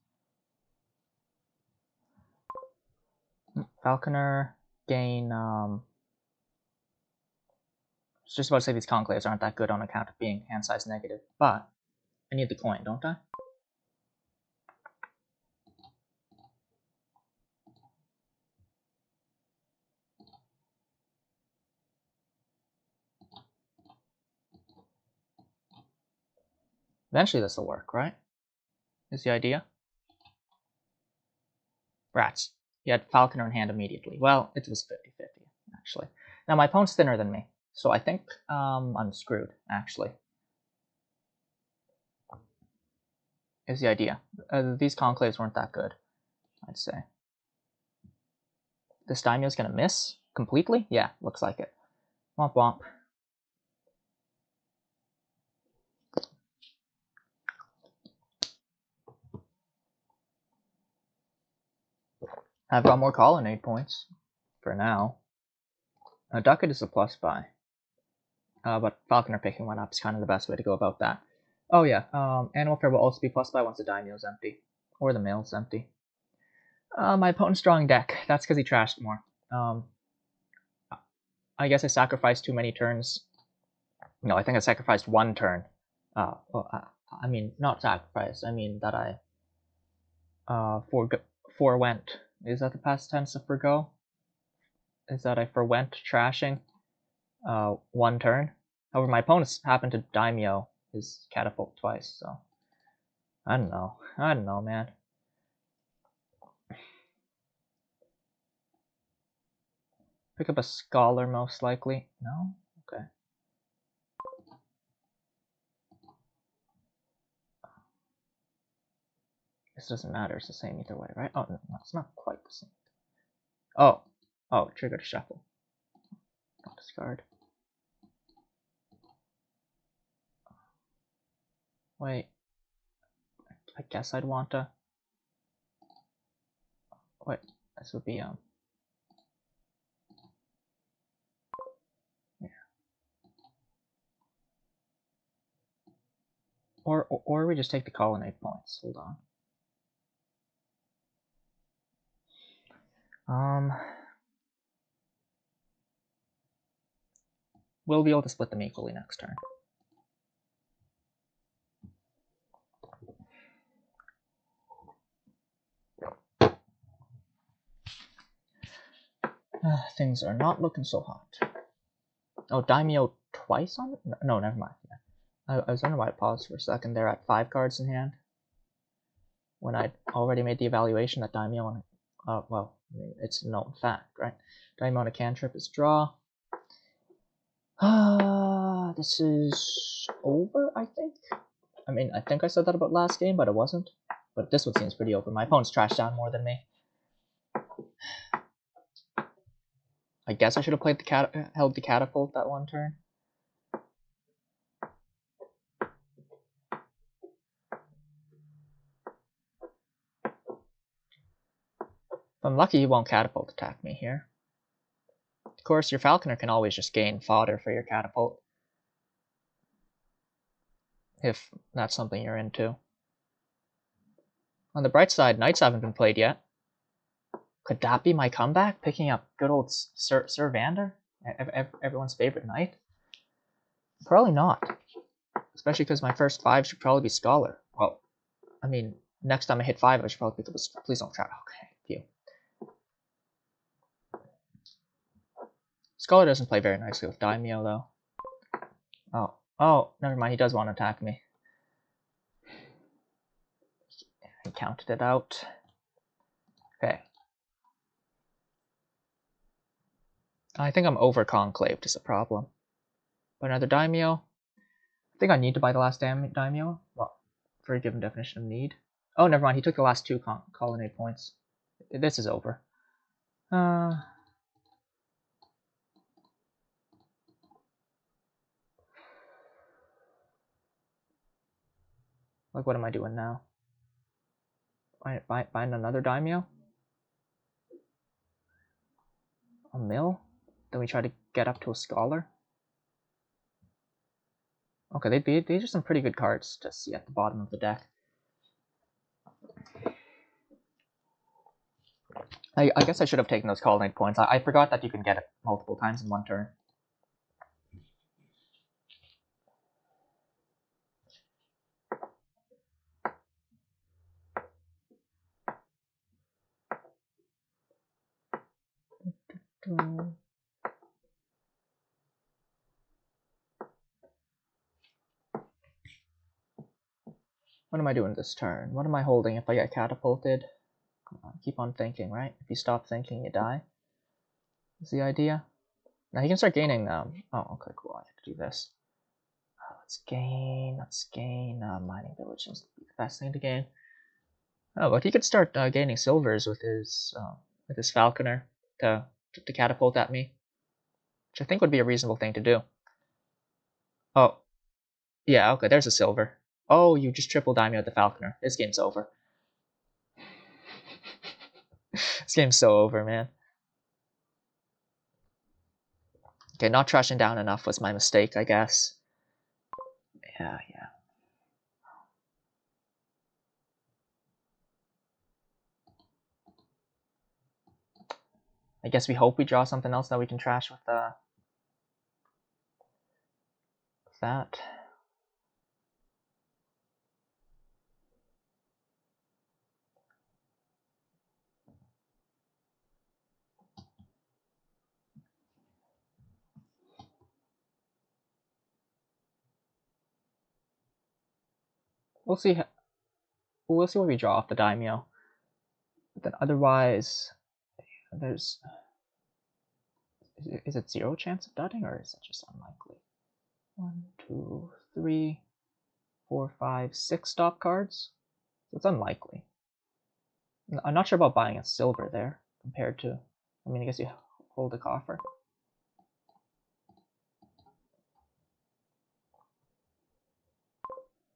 Falconer, gain... I was just about to say these Conclaves aren't that good on account of being hand size negative, but I need the coin, don't I? Eventually this will work, right? Is the idea? Rats. He had Falconer in hand immediately. Well, it was 50-50, actually. Now, my opponent's thinner than me, so I think I'm screwed, actually. Is the idea. These Conclaves weren't that good, I'd say. This Daimyo's gonna miss completely? Yeah, looks like it. Womp womp. I've got more colonnade points, for now. Ducat is a plus buy. But Falconer picking one up is kind of the best way to go about that. Oh yeah, Animal Fair will also be plus buy once the Daimyo's empty. Or the mill's empty. My opponent's drawing deck. That's because he trashed more. I guess I sacrificed too many turns. No, I think I sacrificed one turn. I mean, not sacrificed. I mean that I forwent. Is that the past tense of forgo? Is that I forwent trashing one turn? However, my opponent's happened to Daimyo his catapult twice, so I don't know. I don't know, man. Pick up a Scholar, most likely. No? Okay. This doesn't matter. It's the same either way, right? Oh, no, it's not quite the same. Oh. Oh, trigger to shuffle. Don't discard. Wait. I guess I'd want to... Wait. This would be, Yeah. Or we just take the colonnade points. Hold on. We'll be able to split them equally next turn. Things are not looking so hot. Oh, Daimyo twice on it? No, never mind. Yeah. I was wondering why I paused for a second there at 5 cards in hand. When I'd already made the evaluation that Daimyo on well, I mean, it's a known fact, right? Daimyo on a cantrip is draw. This is over, I think. I mean, I think I said that about last game, but it wasn't. But this one seems pretty over. My opponent's trashed down more than me. I guess I should have played the held the catapult that one turn. If I'm lucky, he won't catapult attack me here. Of course, your falconer can always just gain fodder for your catapult. If that's something you're into. On the bright side, knights haven't been played yet. Could that be my comeback? Picking up good old Sir Vander? Everyone's favorite knight? Probably not. Especially because my first 5 should probably be Scholar. Well, I mean, next time I hit 5, I should probably pick up a... Please don't try. Okay, phew. Scholar doesn't play very nicely with Daimyo, though. Oh, never mind. He does want to attack me. He counted it out. Okay. I think I'm over-conclaved is a problem. But another Daimyo. I think I need to buy the last Daimyo. Well, for a given definition of need. Oh, never mind. He took the last 2 colonnade points. This is over. Like, what am I doing now? Find another Daimyo? A mill? Then we try to get up to a Scholar? Okay, these are some pretty good cards to see at the bottom of the deck. I guess I should have taken those colonnade points. I forgot that you can get it multiple times in one turn. What am I doing this turn? What am I holding if I get catapulted? Come on, keep on thinking, right? If you stop thinking, you die. Is the idea. Now he can start gaining, oh, okay, cool, I have to do this. Let's gain, mining village seems to be the best thing to gain. Oh, but he could start gaining silvers with his falconer to catapult at me. Which I think would be a reasonable thing to do. Oh, yeah, okay, there's a silver. Oh, you just triple Daimyo the falconer. This game's over. This game's so over, man. Okay, not trashing down enough was my mistake, I guess. Yeah. I guess we hope we draw something else that we can trash with that. We'll see what we draw off the Daimyo. But then otherwise, there's... Is it 0 chance of dudding, or is that just unlikely? 1, 2, 3, 4, 5, 6 stop cards? So it's unlikely. I'm not sure about buying a silver there, compared to... I mean, I guess you hold a coffer.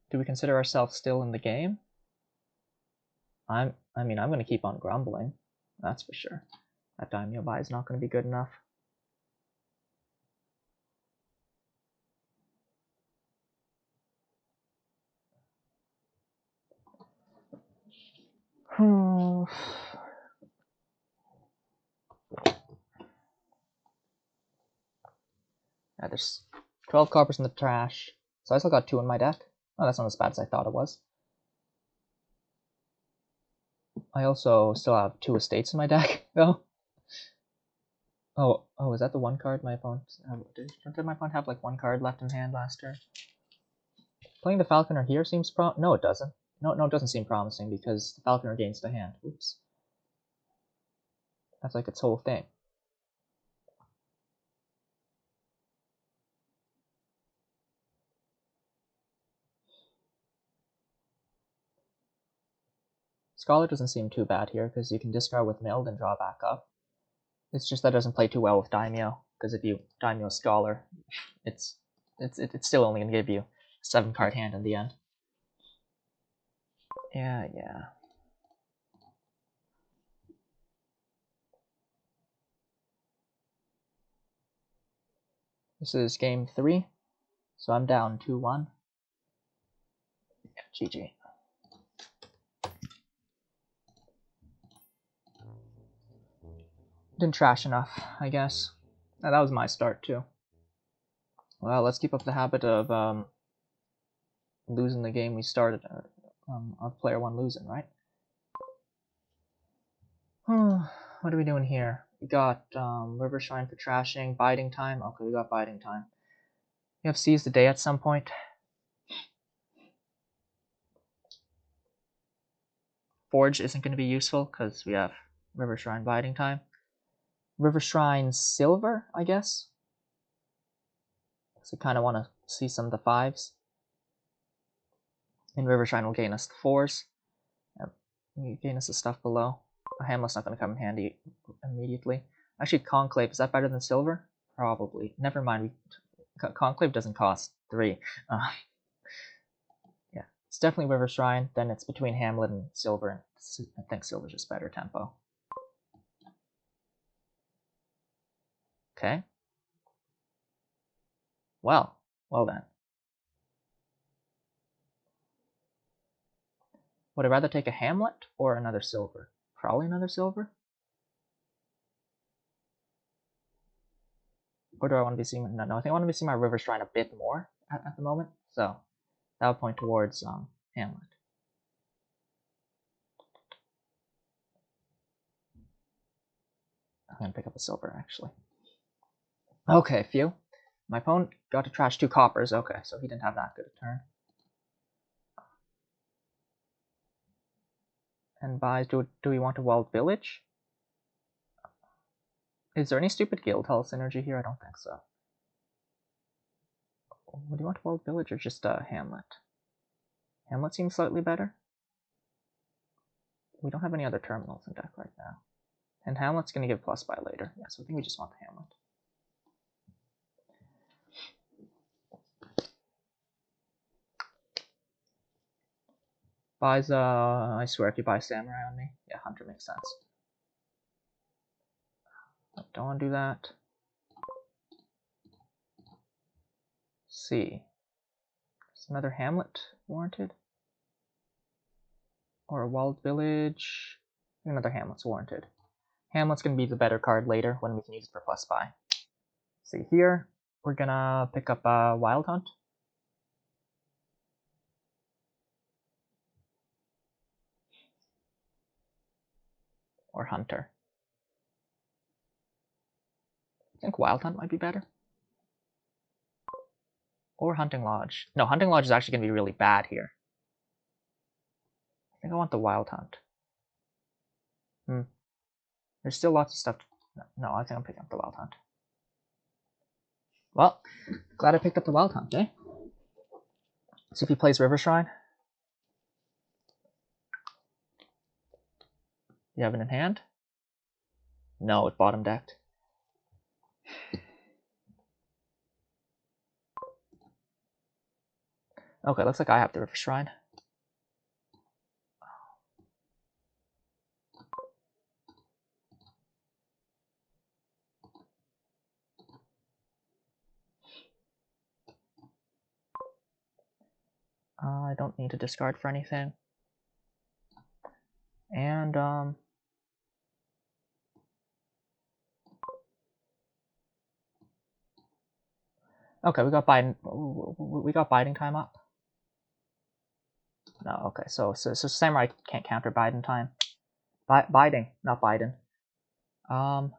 Do we consider ourselves still in the game? I mean, I'm going to keep on grumbling. That's for sure. That Daimyo buy is not going to be good enough. Yeah, there's 12 coppers in the trash. So I still got 2 in my deck. Oh, that's not as bad as I thought it was. I also still have 2 estates in my deck, though. Oh, is that the 1 card my opponent... Did my opponent have like 1 card left in hand last turn? Playing the Falconer here seems no, it doesn't. No, it doesn't seem promising because the Falconer gains the hand. Oops. That's like its whole thing. Scholar doesn't seem too bad here because you can discard with Mild and draw back up. It's just that doesn't play too well with Daimyo, because if you Daimyo Scholar, it's still only going to give you a 7 card hand in the end. Yeah. This is game 3, so I'm down 2-1. Yeah, GG. Didn't trash enough, I guess. Now, that was my start too. Well, let's keep up the habit of losing the game we started, of player 1 losing, right? What are we doing here? We got River Shrine for trashing, biding time. Okay, we got biding time. We have seize the day at some point. Forge isn't going to be useful because we have River Shrine biding time. River Shrine silver, I guess. So kind of want to see some of the 5s. And River Shrine will gain us the 4s. Gain us the stuff below. Hamlet's not going to come in handy immediately. Actually, Conclave, is that better than silver? Probably. Never mind, Conclave doesn't cost 3. Yeah, it's definitely River Shrine. Then it's between Hamlet and silver, and I think silver's just better tempo. Okay. Well then. Would I rather take a Hamlet or another silver? Probably another silver. Or do I want to be seeing... No, I think I want to be seeing my River Shrine a bit more at the moment. So that would point towards Hamlet. I'm going to pick up a silver, actually. Okay, phew. My opponent got to trash 2 coppers. Okay, so he didn't have that good a turn. And buys... Do we want a walled village? Is there any stupid guild hall synergy here? I don't think so. What do you want, a walled village or just a Hamlet? Hamlet seems slightly better. We don't have any other terminals in deck right now. And Hamlet's going to give plus buy later. Yeah, so I think we just want the Hamlet. Buys, I swear if you buy Samurai on me, yeah, Hunter makes sense. Don't want to do that. C. Is another Hamlet warranted? Or a walled village? Another Hamlet's warranted. Hamlet's going to be the better card later when we can use it for plus buy. See here, we're going to pick up a Wild Hunt. Or Hunter. I think Wild Hunt might be better. Or Hunting Lodge. No, Hunting Lodge is actually going to be really bad here. I think I want the Wild Hunt. There's still lots of stuff. No, I think I'm picking up the Wild Hunt. Well, glad I picked up the Wild Hunt, eh? See if he plays River Shrine. You have it in hand? No, it bottom decked. Okay, looks like I have the River Shrine. I don't need to discard for anything. And, okay, we got biding time up. No, okay, so Samurai can't counter biding time. Biding, not Biden. Right.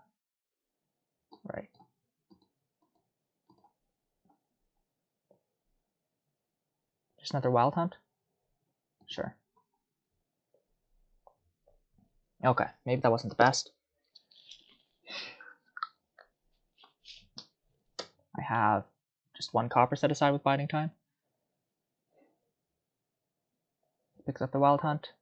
Just another Wild Hunt? Sure. Okay, maybe that wasn't the best. I have just 1 copper set aside with biding time. Picks up the Wild Hunt.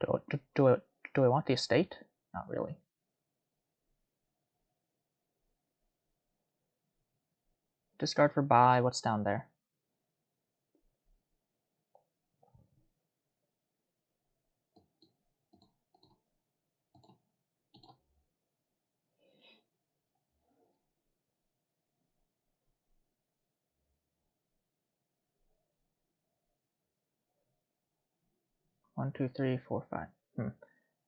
Do I want the estate? Not really. Discard for buy. What's down there? One, two, three, four, five. I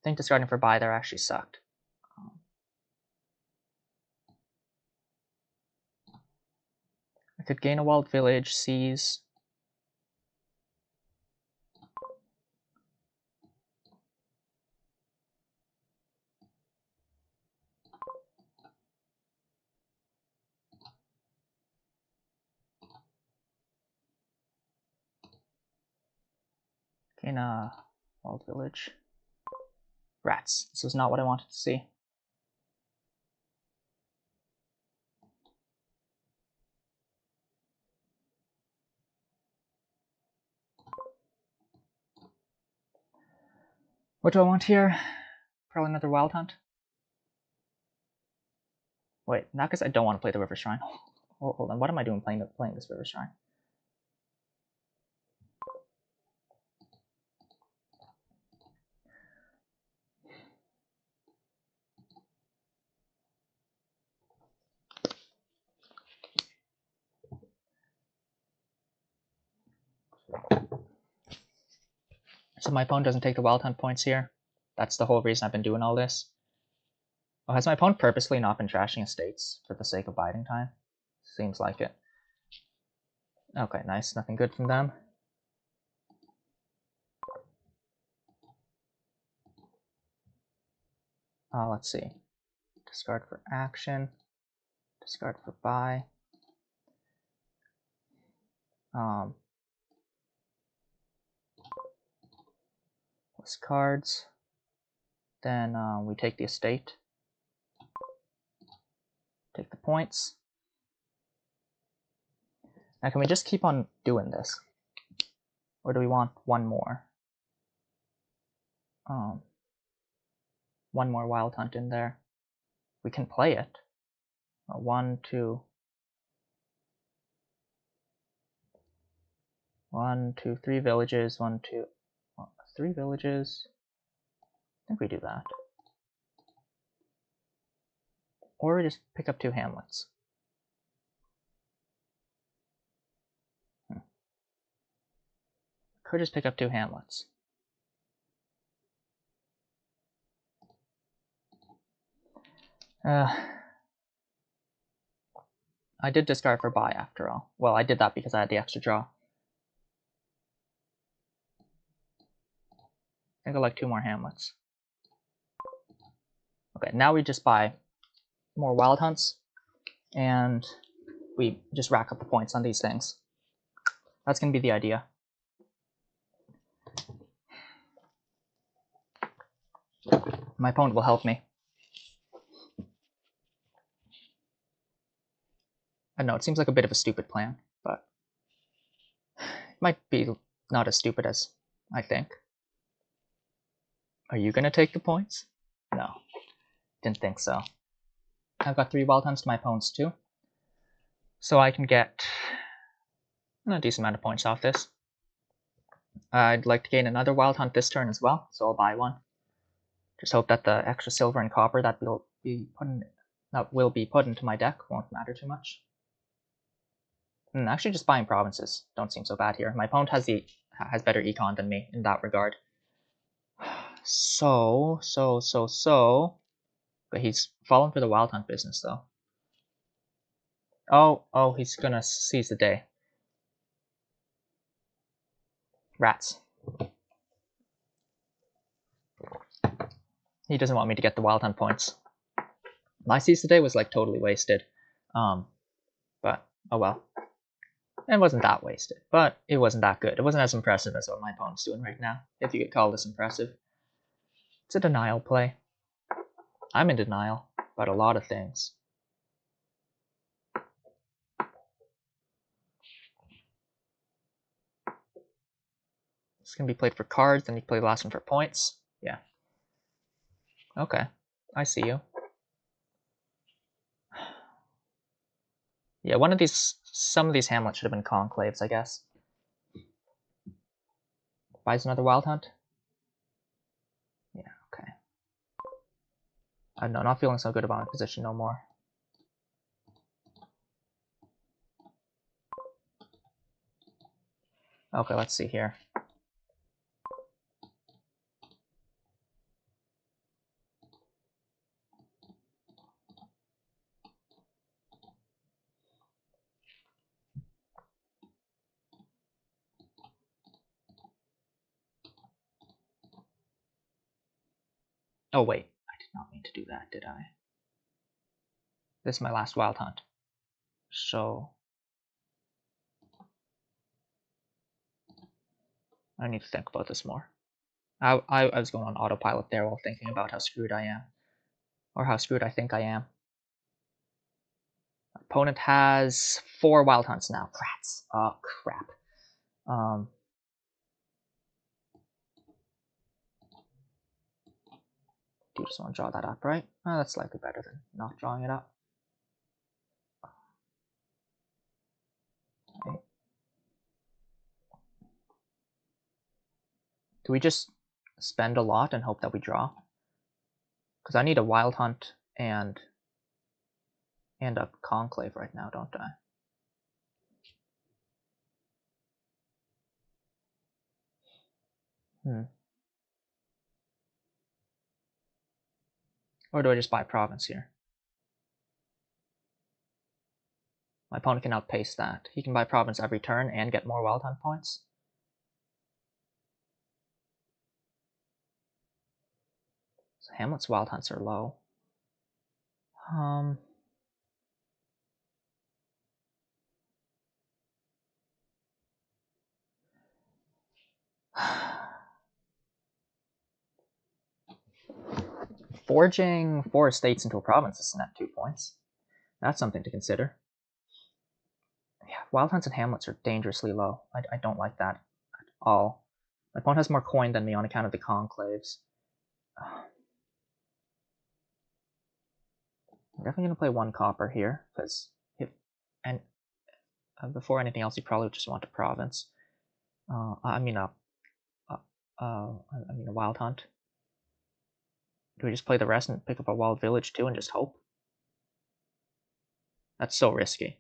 think discarding for buy there actually sucked. I could gain a walled village, seize. Gain a walled village. Rats. This was not what I wanted to see. What do I want here? Probably another wild hunt. Wait, not because I don't want to play the River Shrine. Hold on, what am I doing playing this River Shrine? So my opponent doesn't take the wild hunt points here. That's the whole reason I've been doing all this. Oh, has my opponent purposely not been trashing estates for the sake of biding time? Seems like it. Okay, nice. Nothing good from them. Let's see. Discard for action. Discard for buy. Plus cards. Then we take the estate. Take the points. Now can we just keep on doing this? Or do we want one more? One more wild hunt in there. We can play it. 1, 2. 1, 2, 3 villages. 1, 2, 3 villages. I think we do that. Or we just pick up 2 hamlets. Could just pick up 2 hamlets. I did discard for buy after all. Well, I did that because I had the extra draw. I think I like 2 more hamlets. Okay, now we just buy more wild hunts, and we just rack up the points on these things. That's going to be the idea. My opponent will help me. I know, it seems like a bit of a stupid plan, but it might be not as stupid as I think. Are you going to take the points? No, didn't think so. I've got 3 wild hunts to my opponent's 2, so I can get a decent amount of points off this. I'd like to gain another wild hunt this turn as well, so I'll buy one. Just hope that the extra silver and copper that will be put into my deck won't matter too much. Actually, just buying provinces don't seem so bad here. My opponent has better econ than me in that regard. So. But he's fallen for the wild hunt business though. Oh, he's gonna seize the day. Rats. He doesn't want me to get the wild hunt points. My seize the day was like totally wasted. But oh well. It wasn't that wasted, but it wasn't that good. It wasn't as impressive as what my opponent's doing right now, if you could call this impressive. It's a denial play. I'm in denial about a lot of things. This can be played for cards, then you play the last one for points. Okay, I see you. Yeah, some of these hamlets should have been conclaves, I guess. Buys another wild hunt? Yeah, okay. I don't know, not feeling so good about my position no more. Okay, let's see here. Oh wait, I did not mean to do that, did I? This is my last wild hunt. So I need to think about this more. I was going on autopilot there while thinking about how screwed I am. Or how screwed I think I am. Opponent has 4 wild hunts now. Rats. Oh crap. Do you just want to draw that up, right? Oh, that's slightly better than not drawing it up. Okay. Do we just spend a lot and hope that we draw? Because I need a wild hunt and a conclave right now, don't I? Or do I just buy province here? My opponent can outpace that. He can buy province every turn and get more wild hunt points. So Hamlet's wild hunts are low. Forging 4 estates into a province is net 2 points. That's something to consider. Yeah, wild hunts and hamlets are dangerously low. I don't like that at all. My opponent has more coin than me on account of the conclaves. I'm definitely going to play 1 copper here, because before anything else, you probably just want a province. I mean a wild hunt. Do we just play the rest and pick up a wild village too and just hope? That's so risky.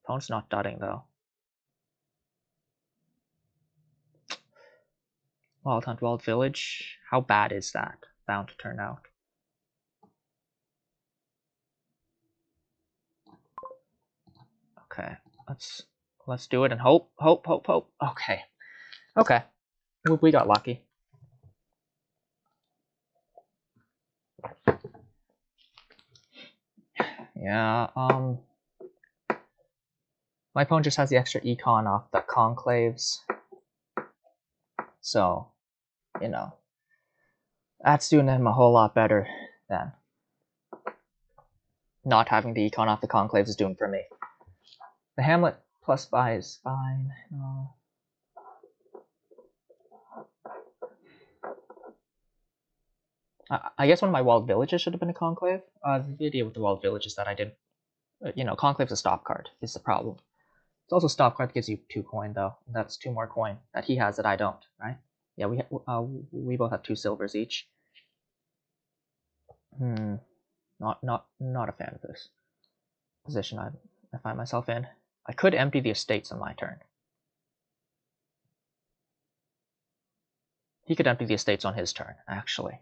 Opponent's not dotting though. Wild hunt, wild village. How bad is that bound to turn out? Okay, let's do it and hope. Okay, okay, we got lucky. Yeah. My opponent just has the extra econ off the conclaves, so you know that's doing him a whole lot better than not having the econ off the conclaves is doing for me. The hamlet plus buy is fine. No. I guess one of my wild villages should have been a conclave. The idea with the wild village is that I did, conclave's a stop card is the problem. It's also a stop card that gives you 2 coin though. That's 2 more coin that he has that I don't, right? Yeah, we both have 2 silvers each. Not a fan of this position I find myself in. I could empty the estates on my turn. He could empty the estates on his turn, actually.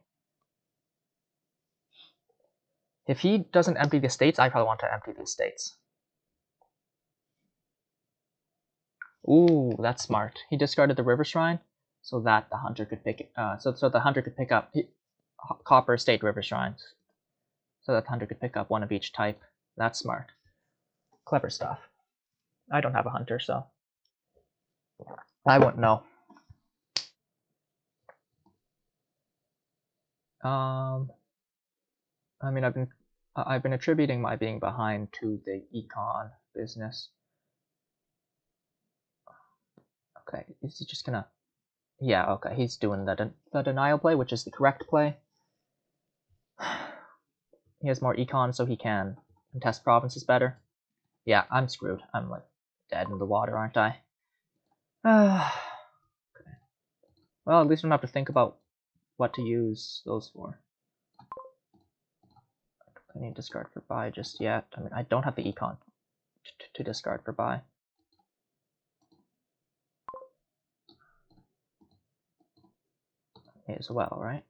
If he doesn't empty the estates, I probably want to empty the estates. Ooh, that's smart. He discarded the river shrine so that the hunter could pick it. So the hunter could pick up copper estate river shrines. So that the hunter could pick up 1 of each type. That's smart. Clever stuff. I don't have a hunter, so I wouldn't know. I mean, I've been attributing my being behind to the econ business. Okay, is he just gonna Yeah, okay, he's doing the denial play, which is the correct play. He has more econ, so he can contest provinces better. Yeah, I'm screwed. I'm like dead in the water, aren't I? Okay. Well, at least I don't have to think about what to use those for. I need to discard for buy just yet. I mean, I don't have the econ to discard for buy. As well, right?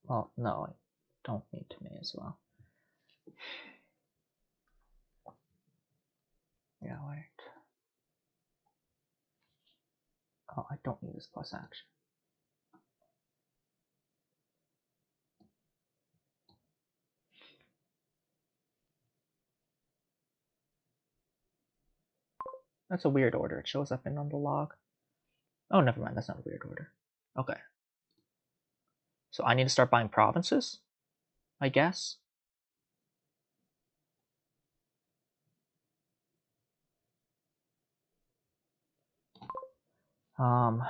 Well, no, I don't need to may as well. Yeah, wait. Oh, I don't need this plus action. That's a weird order. It shows up on the log. Oh, never mind. That's not a weird order. Okay. So I need to start buying provinces, I guess. No,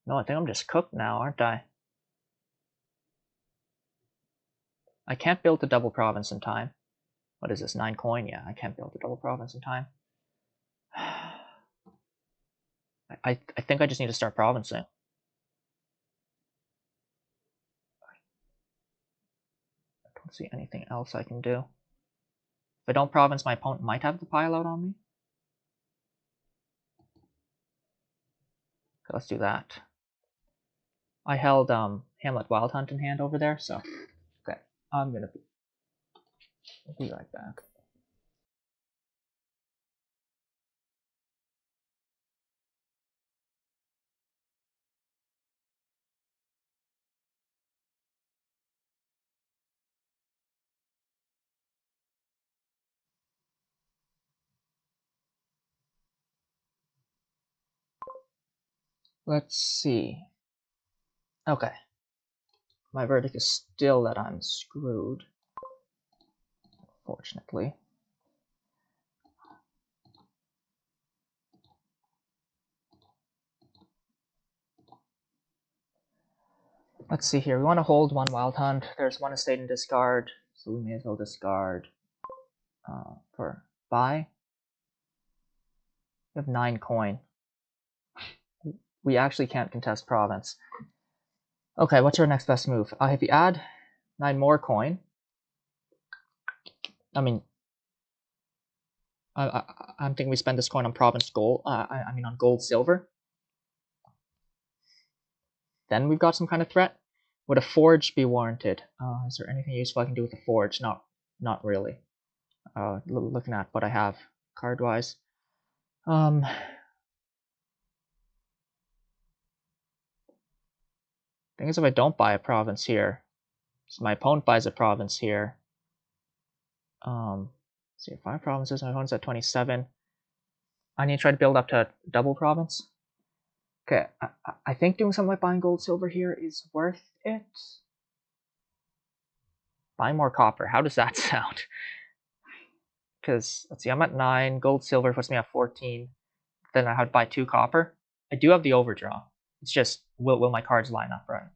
I think I'm just cooked now, aren't I? I can't build the double province in time. What is this, 9 coin? Yeah, I can't build the double province in time. I think I just need to start provincing. I don't see anything else I can do. If I don't province, my opponent might have the pile out on me. Okay, let's do that. I held Hamlet Wild Hunt in hand over there, so okay, I'm gonna be right back. Let's see. Okay. My verdict is still that I'm screwed. Fortunately. Let's see here. We want to hold 1 Wild Hunt. There's 1 estate in discard, so we may as well discard for buy. We have 9 coin. We actually can't contest province. Okay, what's our next best move? If you add 9 more coin, I mean, I'm thinking we spend this coin on province gold. I mean on gold silver. Then we've got some kind of threat. Would a forge be warranted? Is there anything useful I can do with a forge? Not really. Looking at what I have card-wise. Thing is, if I don't buy a province here, so my opponent buys a province here. Let's see, 5 provinces. My opponent's at 27. I need to try to build up to double province. Okay, I think doing something like buying gold silver here is worth it. Buy more copper. How does that sound? Because let's see, I'm at 9. Gold silver puts me at 14. Then I have to buy 2 copper. I do have the overdraw. It's just will my cards line up right?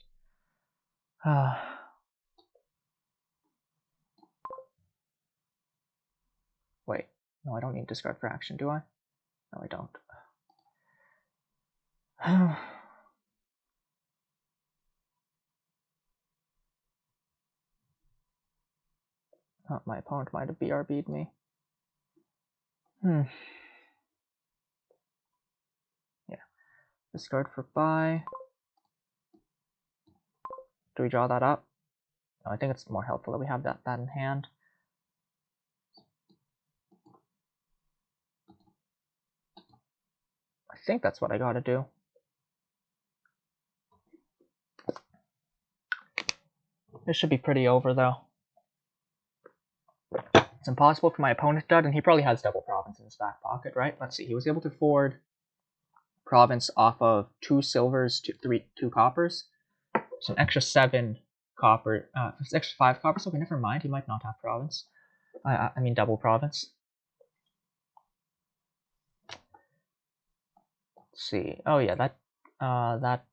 Wait, no, I don't need discard for action, do I? No, I don't. Oh, my opponent might have BRB'd me. Yeah. Discard for buy. Do we draw that up? No, I think it's more helpful that we have that in hand. I think that's what I gotta do. This should be pretty over, though. It's impossible for my opponent to, and he probably has double province in his back pocket, right? Let's see. He was able to forward province off of 2 silvers to 2 coppers. So an extra 7 copper, extra 5 copper, so okay, never mind. He might not have province. I mean double province. Let's see. Oh yeah, that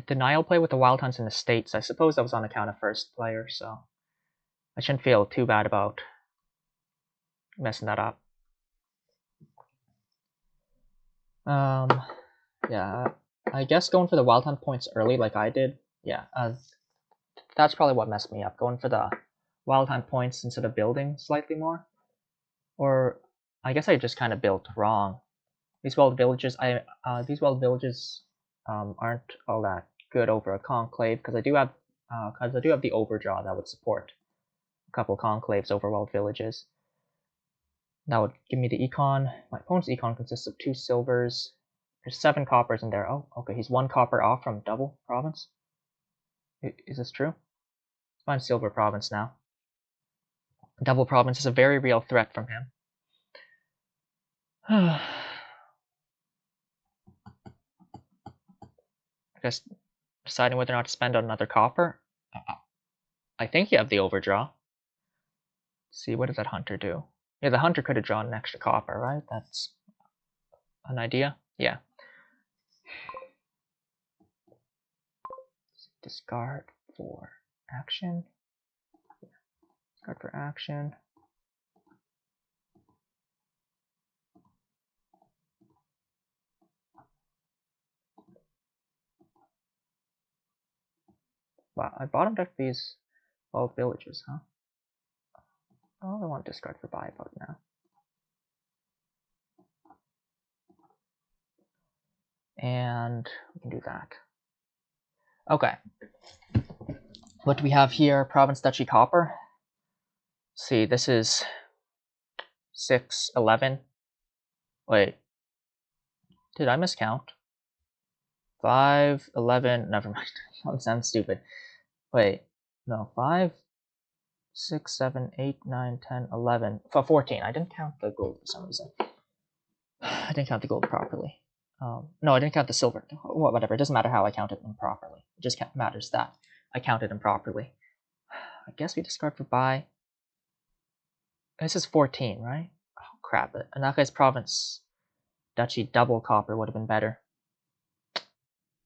did Niall play with the Wild Hunts in the States? I suppose that was on account of first player, so I shouldn't feel too bad about messing that up. Yeah, I guess going for the Wild Hunt points early like I did, yeah, that's probably what messed me up, going for the Wild Hunt points instead of building slightly more. Or I guess I just kind of built wrong. These walled villages, aren't all that good over a conclave, because I do have the overdraw that would support a couple conclaves over walled villages. That would give me the econ. My opponent's econ consists of 2 silvers. There's 7 coppers in there. Oh, okay, he's 1 copper off from double province. Is this true? Let's find silver province now. Double province is a very real threat from him. I guess deciding whether or not to spend on another copper. I think you have the overdraw. Let's see, what does that hunter do? Yeah, the hunter could have drawn an extra copper, right? That's an idea. Yeah. Discard for action. Discard for action. Wow, I bottomed up these old villages, huh? Oh, I want to discard for buy about now. And we can do that. Okay. What do we have here? Province Duchy Copper. Let's see, this is 611. Wait. Did I miscount? 5, 11, never mind. That sounds stupid. Wait, no, 5, 6, 7, 8, 9, 10, 11. 14. I didn't count the gold for some reason. I didn't count the gold properly. No, I didn't count the silver. Whatever, it doesn't matter how I counted them properly. It just matters that I counted them properly. I guess we discard for buy. This is 14, right? Oh, crap. In that case, province duchy double copper would have been better.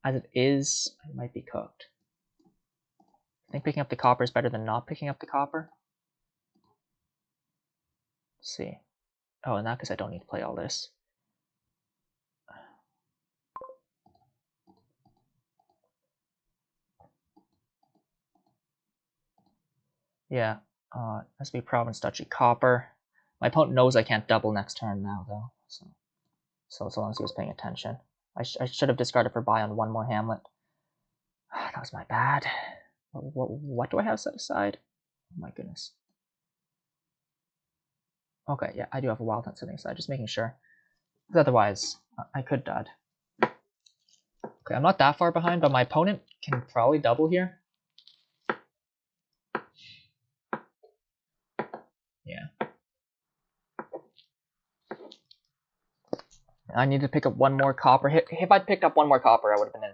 As it is, I might be cooked. I think picking up the copper is better than not picking up the copper. Let's see. Oh, in that case, I don't need to play all this. Yeah, has to be province duchy copper. My opponent knows I can't double next turn now, though. So as long as he was paying attention. I should have discarded for buy on 1 more hamlet. That was my bad. What do I have set aside? Oh my goodness. Okay, yeah, I do have a wild hunt setting aside, just making sure. Because otherwise, I could dud. Okay, I'm not that far behind, but my opponent can probably double here. Yeah. I need to pick up 1 more copper. If I'd picked up 1 more copper, I would have been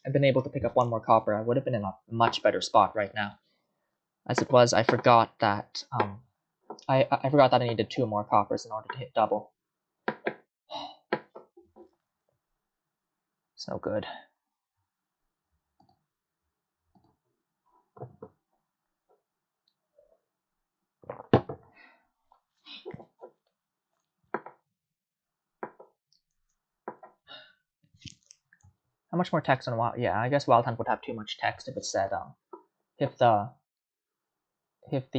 I've been able to pick up 1 more copper. I would have been in a much better spot right now. As it was, I forgot that I forgot that I needed 2 more coppers in order to hit double. It's no good. How much more text on Wild? Yeah, I guess Wild Hunt would have too much text if it said if the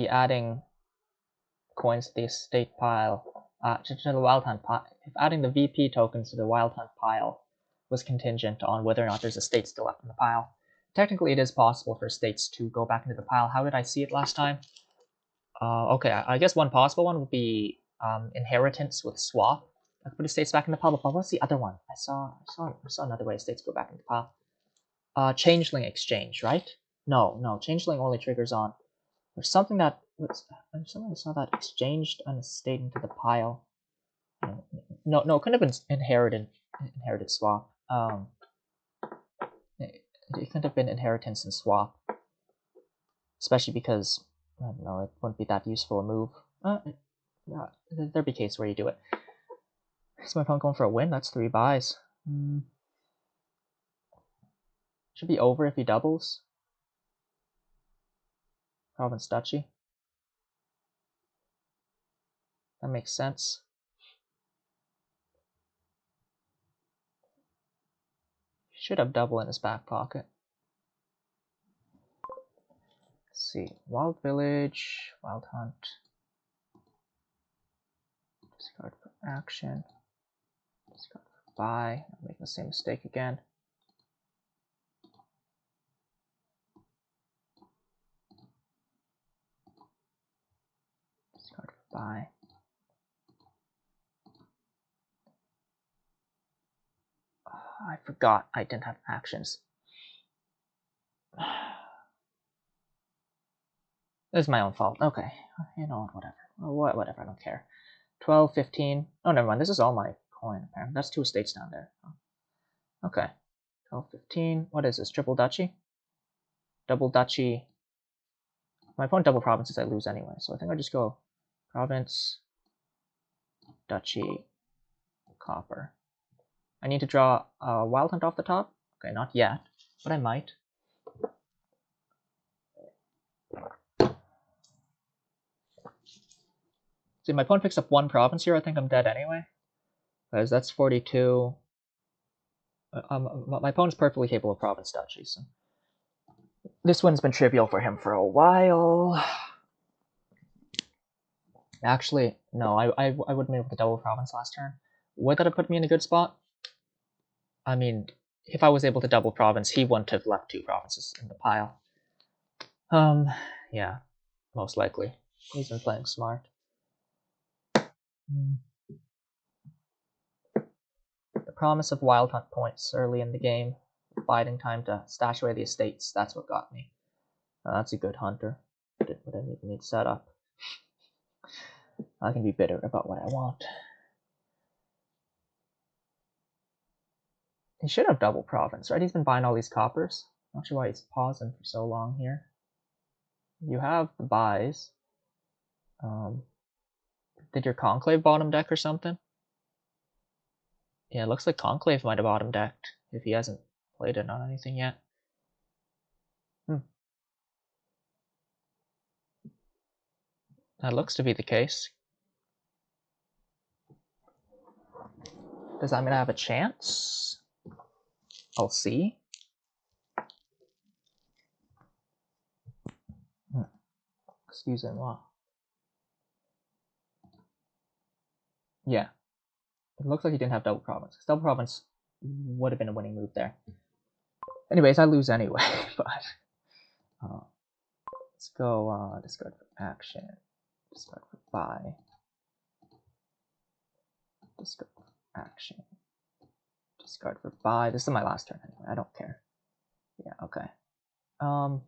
adding coins to the estate pile to the Wild Hunt pile, if adding the VP tokens to the Wild Hunt pile was contingent on whether or not there's a state still left in the pile. Technically, it is possible for states to go back into the pile. How did I see it last time? Okay, I guess one possible one would be inheritance with swap. I could put the states back in the pile, but what's the other one? I saw another way states go back into the pile. Changeling exchange, right? No, changeling only triggers on. There's something that I saw that exchanged an estate into the pile. No, it couldn't have been inherited swap. It couldn't have been inheritance and swap, especially because I don't know, it wouldn't be that useful a move. Yeah, there'd be a case where you do it. Is my opponent going for a win? That's 3 buys. Should be over if he doubles. Province Duchy. That makes sense. Should have double in his back pocket. Let's see. Wild Village, Wild Hunt. Discard for action. Discard for buy. I'm making the same mistake again. Discard for buy. I forgot I didn't have actions. This is my own fault. Okay. You know what, whatever. Whatever, I don't care. 12, 15. Oh, never mind. This is all my coin, apparently. That's 2 estates down there. Okay. 12, 15. What is this? Triple Duchy? Double Duchy. If my opponent double provinces, I lose anyway. So I think I just go province, Duchy, copper. I need to draw a Wild Hunt off the top. Okay, not yet, but I might. See, my opponent picks up 1 province here. I think I'm dead anyway, because that's 42. My opponent's perfectly capable of province duchy, so this one's been trivial for him for a while. Actually, no, I would have been able to double province last turn. Would that have put me in a good spot? I mean, if I was able to double province, he wouldn't have left 2 provinces in the pile. Yeah, most likely. He's been playing smart. The promise of Wild Hunt points early in the game, biding time to stash away the estates, that's what got me. That's a good hunter. Did what I need to set up. I can be bitter about what I want. He should have double province, right? He's been buying all these coppers. Not sure why he's pausing for so long here. You have the buys. Did your Conclave bottom deck or something? Yeah, it looks like Conclave might have bottom decked if he hasn't played it on anything yet. That looks to be the case. Does that mean I have a chance? I'll see. Excusez-moi. Yeah. It looks like he didn't have double province. Double province would have been a winning move there. Anyways, I lose anyway, but let's go discard for action. Discard for buy. Discard for action. Discard for buy. This is my last turn anyway. I don't care. Yeah, okay. Buy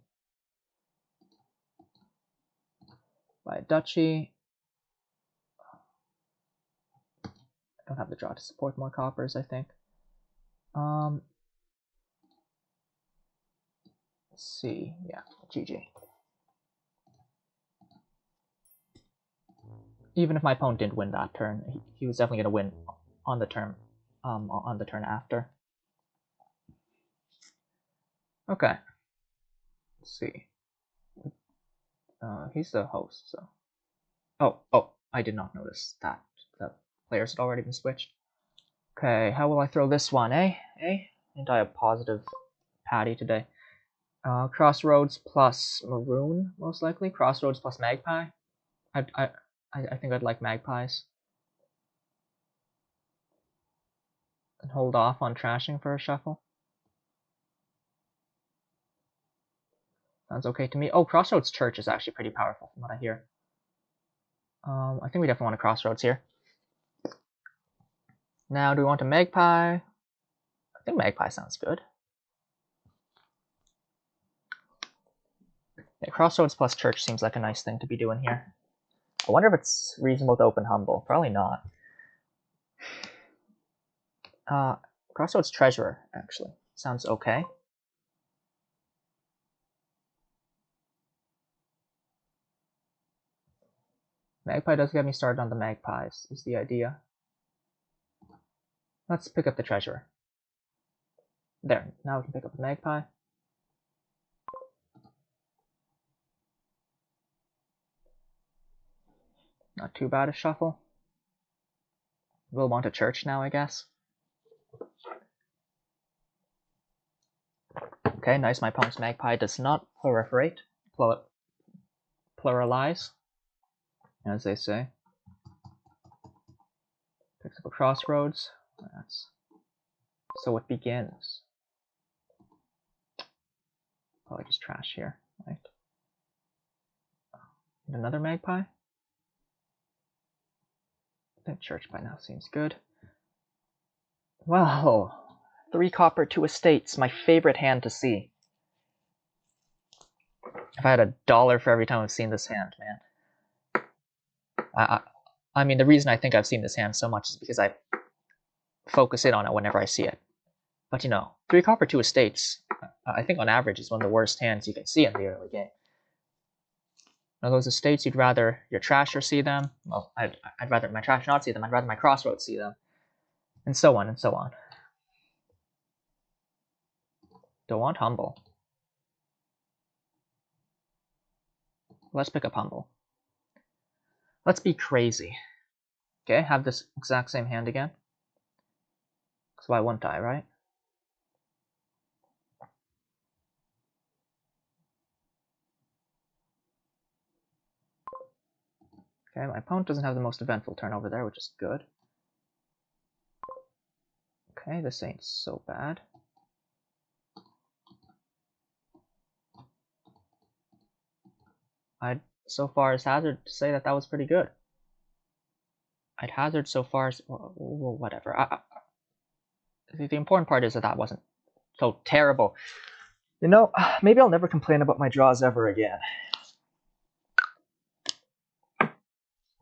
a duchy. I don't have the draw to support more coppers, I think. Let's see. Yeah, GG. Even if my opponent didn't win that turn, he was definitely going to win on the turn after. Okay. Let's see. He's the host, so. Oh, I did not notice that the players had already been switched. Okay, how will I throw this one, eh? Ain't I a positive patty today? Crossroads plus Maroon, most likely. Crossroads plus Magpie. I think I'd like Magpies. And hold off on trashing for a shuffle. Sounds okay to me. Oh, Crossroads Church is actually pretty powerful from what I hear. I think we definitely want a Crossroads here. Now, do we want a Magpie? I think Magpie sounds good. Yeah, Crossroads plus Church seems like a nice thing to be doing here. I wonder if it's reasonable to open Humble. Probably not. Crossroads Treasurer, actually. Sounds okay. Magpie does get me started on the magpies, is the idea. Let's pick up the treasure. There, now we can pick up the magpie. Not too bad a shuffle. We'll want a church now, I guess. Okay, nice. My opponent's magpie does not proliferate. Pluralize, as they say. Picks up a Crossroads. That's... So it begins. Probably just trash here, right? And another magpie? I think church by now seems good. Well, 3 copper, 2 estates, my favorite hand to see. If I had $1 for every time I've seen this hand, man. I mean, the reason I think I've seen this hand so much is because I focus in on it whenever I see it. But you know, 3 copper, 2 estates, I think on average is one of the worst hands you can see in the early game. Now those estates, you'd rather your trasher see them. Well, I'd rather my trash not see them. I'd rather my Crossroads see them. And so on and so on. Don't want Humble. Let's pick up Humble. Let's be crazy. Okay, have this exact same hand again. So why wouldn't I, right? Okay, my opponent doesn't have the most eventful turn over there, which is good. Okay, this ain't so bad. I'd so far as hazard to say that that was pretty good. I'd hazard so far as well, whatever. The important part is that that wasn't so terrible. You know, maybe I'll never complain about my draws ever again.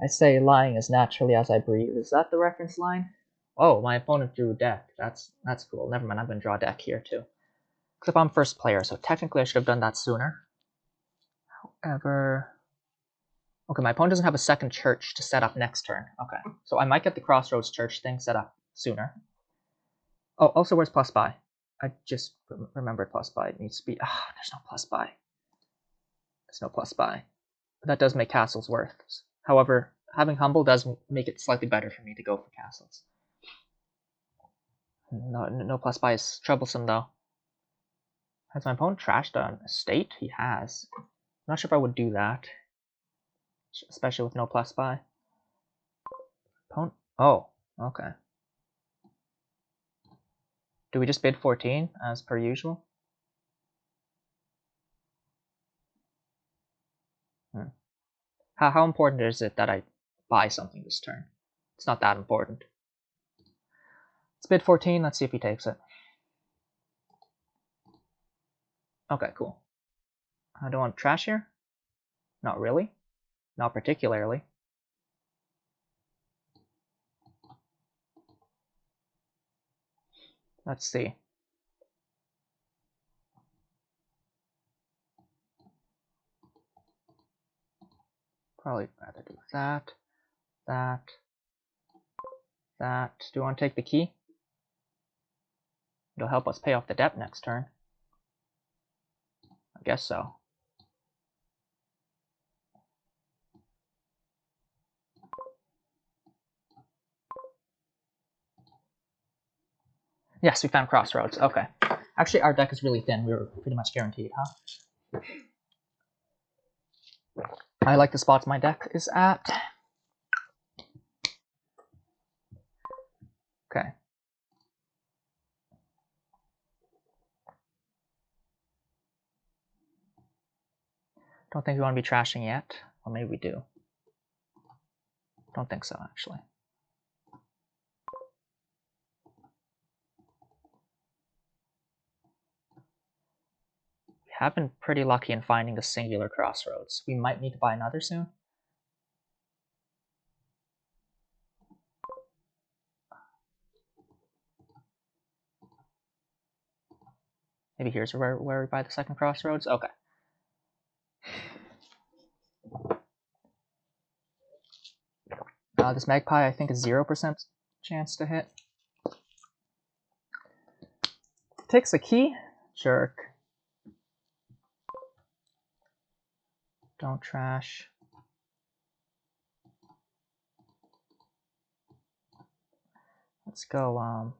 I say lying as naturally as I breathe. Is that the reference line? Oh, my opponent drew a deck. That's cool. Never mind, I'm going to draw a deck here too. Except I'm first player, so technically I should have done that sooner. However... Okay, my opponent doesn't have a second church to set up next turn. Okay, so I might get the Crossroads church thing set up sooner. Oh, also, where's plus buy? I just remembered plus buy. It needs to be... Ah, there's no plus buy. There's no plus buy. That does make castles worth. However, having Humble does make it slightly better for me to go for castles. No plus buy is troublesome, though. Has my opponent trashed an estate? He has. I'm not sure if I would do that. Especially with no plus buy. Opponent? Oh, okay. Do we just bid 14 as per usual? How important is it that I buy something this turn? It's not that important. Let's bid 14. Let's see if he takes it. Okay, cool. I don't want trash here? Not really. Not particularly. Let's see. Probably rather do that, that. Do you want to take the key? It'll help us pay off the debt next turn. I guess so. Yes, we found Crossroads. Okay. Actually, our deck is really thin. We were pretty much guaranteed, huh? I like the spots my deck is at. Okay. Don't think we want to be trashing yet. Or maybe we do. Don't think so, actually. We have been pretty lucky in finding the singular Crossroads. We might need to buy another soon. Maybe here's where we buy the second Crossroads? Okay. This magpie, I think, is 0% chance to hit. Takes a key. Jerk. Don't trash. Let's go,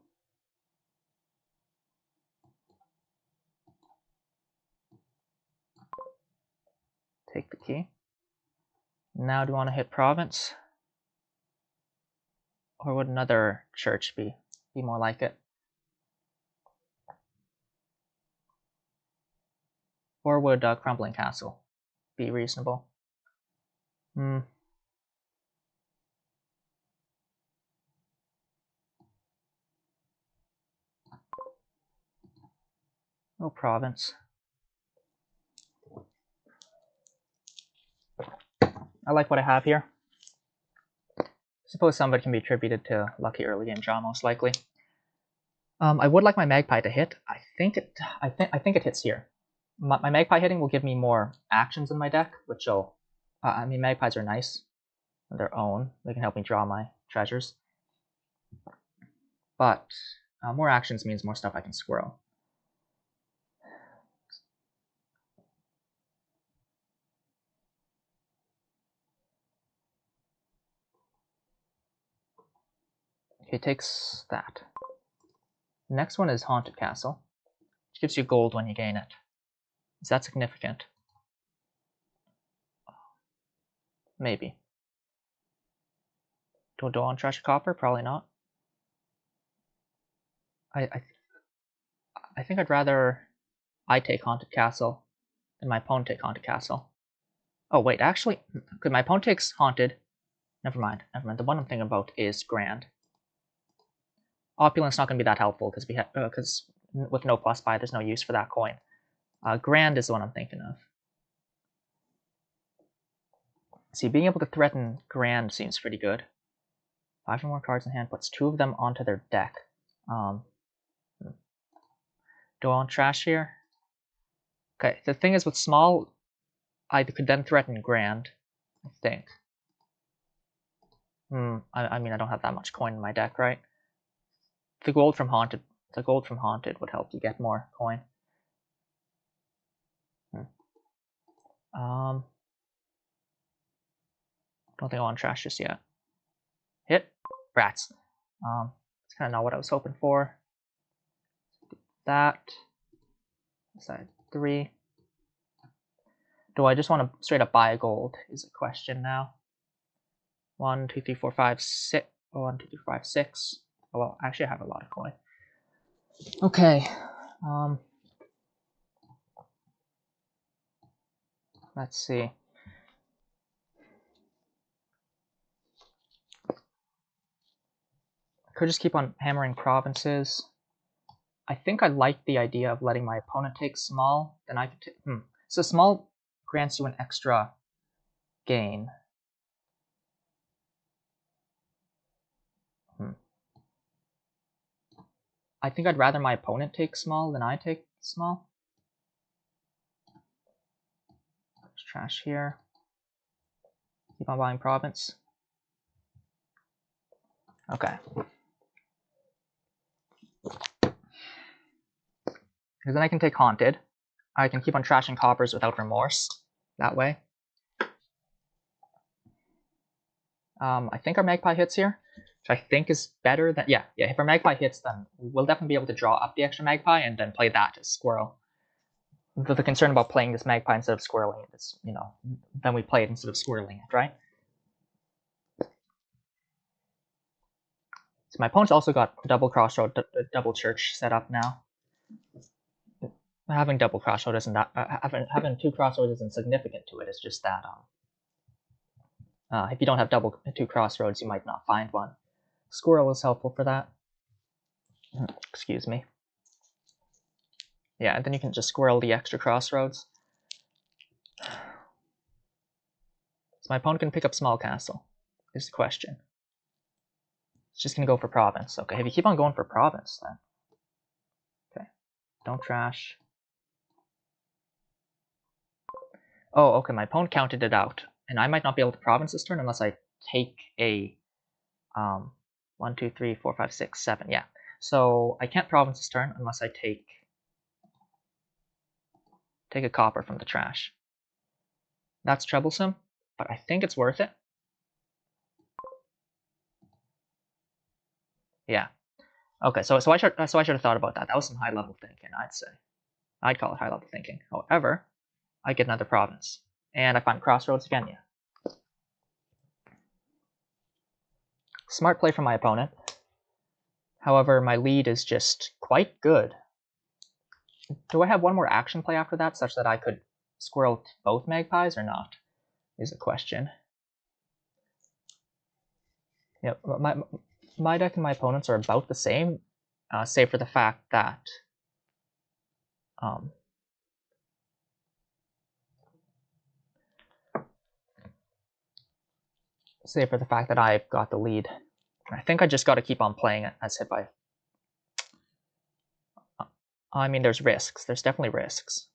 take the key. Now do you want to hit province? Or would another church be more like it? Or would crumbling castle be reasonable? No province. I like what I have here. Suppose somebody can be attributed to lucky early game draw, most likely. I would like my magpie to hit. I think it hits here. My magpie hitting will give me more actions in my deck, which will. I mean, magpies are nice on their own. They can help me draw my treasures. But more actions means more stuff I can squirrel. Okay, takes that. The next one is Haunted Castle, which gives you gold when you gain it. Is that significant? Maybe. Do I want trash copper? Probably not. I think I'd rather I take Haunted Castle than my opponent take Haunted Castle. Oh wait, actually, because my opponent takes Haunted. Never mind. The one I'm thinking about is Grand. Opulent's not going to be that helpful because with no plus buy, there's no use for that coin. Grand is the one I'm thinking of. See, being able to threaten Grand seems pretty good. 5 or more cards in hand puts 2 of them onto their deck. Do I want trash here? Okay, the thing is with small, I could then threaten Grand, I think. I mean, I don't have that much coin in my deck, right? The gold from Haunted would help you get more coin. Don't think I want trash just yet. Hit. Rats. It's kind of not what I was hoping for. That. Side 3. Do I just want to straight up buy a gold is a question now. 1, 2, 3, 4, 5, 6. 1, 2, 3, 4, 5, 6. Oh, well, actually I have a lot of coin. Okay. Let's see. I could just keep on hammering provinces. I think I like the idea of letting my opponent take small. Then I could take. So small grants you an extra gain. I think I'd rather my opponent take small than I take small. There's trash here. Keep on buying province. Okay. Because then I can take Haunted. I can keep on trashing coppers without remorse. That way. I think our magpie hits here, which I think is better than... Yeah, if our magpie hits, then we'll definitely be able to draw up the extra magpie and then play that as squirrel. The concern about playing this magpie instead of squirreling it is, then we play it instead of squirreling it, right? So my opponent's also got double Crossroad, double church set up now. Having double Crossroad isn't that... having 2 Crossroads isn't significant to it, it's just that... if you don't have 2 Crossroads, you might not find one. Squirrel is helpful for that. Excuse me. Yeah, and then you can just squirrel the extra Crossroads. So my opponent can pick up small castle, is the question. It's just going to go for province. Okay, if you keep on going for province, then... Okay, don't trash. Oh, okay, my opponent counted it out. And I might not be able to province this turn unless I take a 1, 2, 3, 4, 5, 6, 7. Yeah. So I can't province this turn unless I take a copper from the trash. That's troublesome, but I think it's worth it. Yeah. Okay, so I should have thought about that. That was some high level thinking, I'd say. I'd call it high level thinking. However, I get another province, and I find Crossroads again. Yeah. Smart play from my opponent. However, my lead is just quite good. Do I have one more action play after that, such that I could squirrel both magpies or not? Is the question. Yeah, my deck and my opponent's are about the same, save for the fact that I've got the lead. I think I just got to keep on playing it as if I mean, there's risks. There's definitely risks.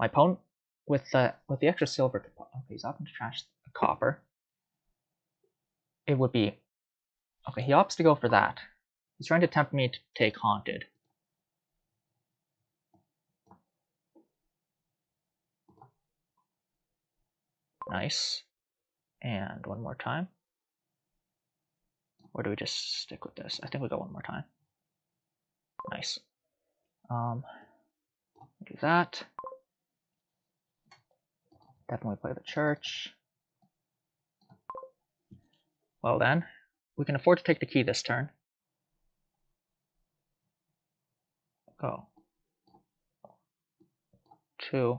My opponent with the extra silver. Okay, he's opting to trash the copper. It would be okay. He opts to go for that. He's trying to tempt me to take Haunted. Nice. And one more time. Or do we just stick with this? I think we go one more time. Nice. Do that. Definitely play the church. Well then, we can afford to take the key this turn. Go. 2.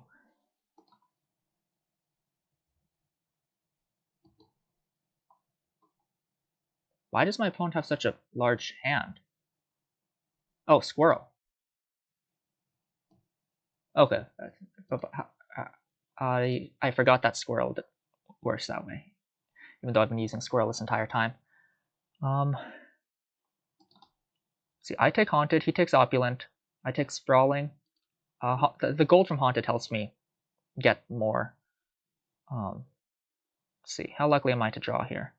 Why does my opponent have such a large hand? Oh, squirrel. Okay. I forgot that squirrel works that way, even though I've been using squirrel this entire time. See, I take Haunted, he takes Opulent, I take Sprawling. The gold from Haunted helps me get more. Let's see, how likely am I to draw here?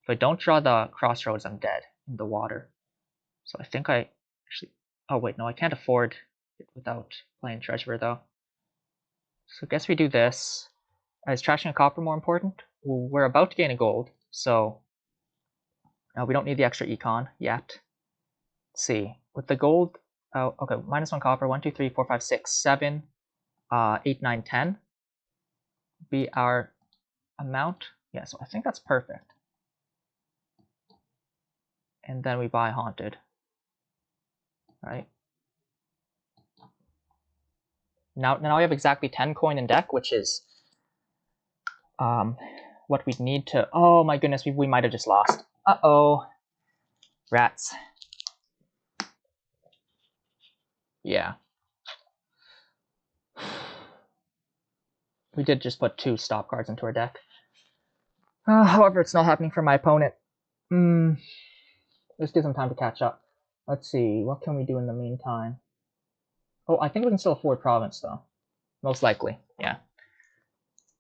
If I don't draw the Crossroads, I'm dead in the water. So I think I actually... Oh wait, no, I can't afford it without playing Treasurer though. So I guess we do this. Is trashing a copper more important? Well, we're about to gain a gold, so we don't need the extra econ yet. Let's see, with the gold, okay, -1 copper, 1, 2, 3, 4, 5, 6, 7, 8, 9, 10 be our amount. Yeah, so I think that's perfect. And then we buy Haunted, right? Now we have exactly 10 coin in deck, which is what we'd need to... Oh my goodness, we might have just lost. Uh-oh. Rats. Yeah. We did just put 2 stop cards into our deck. However, it's not happening for my opponent. Let's give some time to catch up. Let's see, what can we do in the meantime? Oh, I think we can still afford Province, though. Most likely, yeah.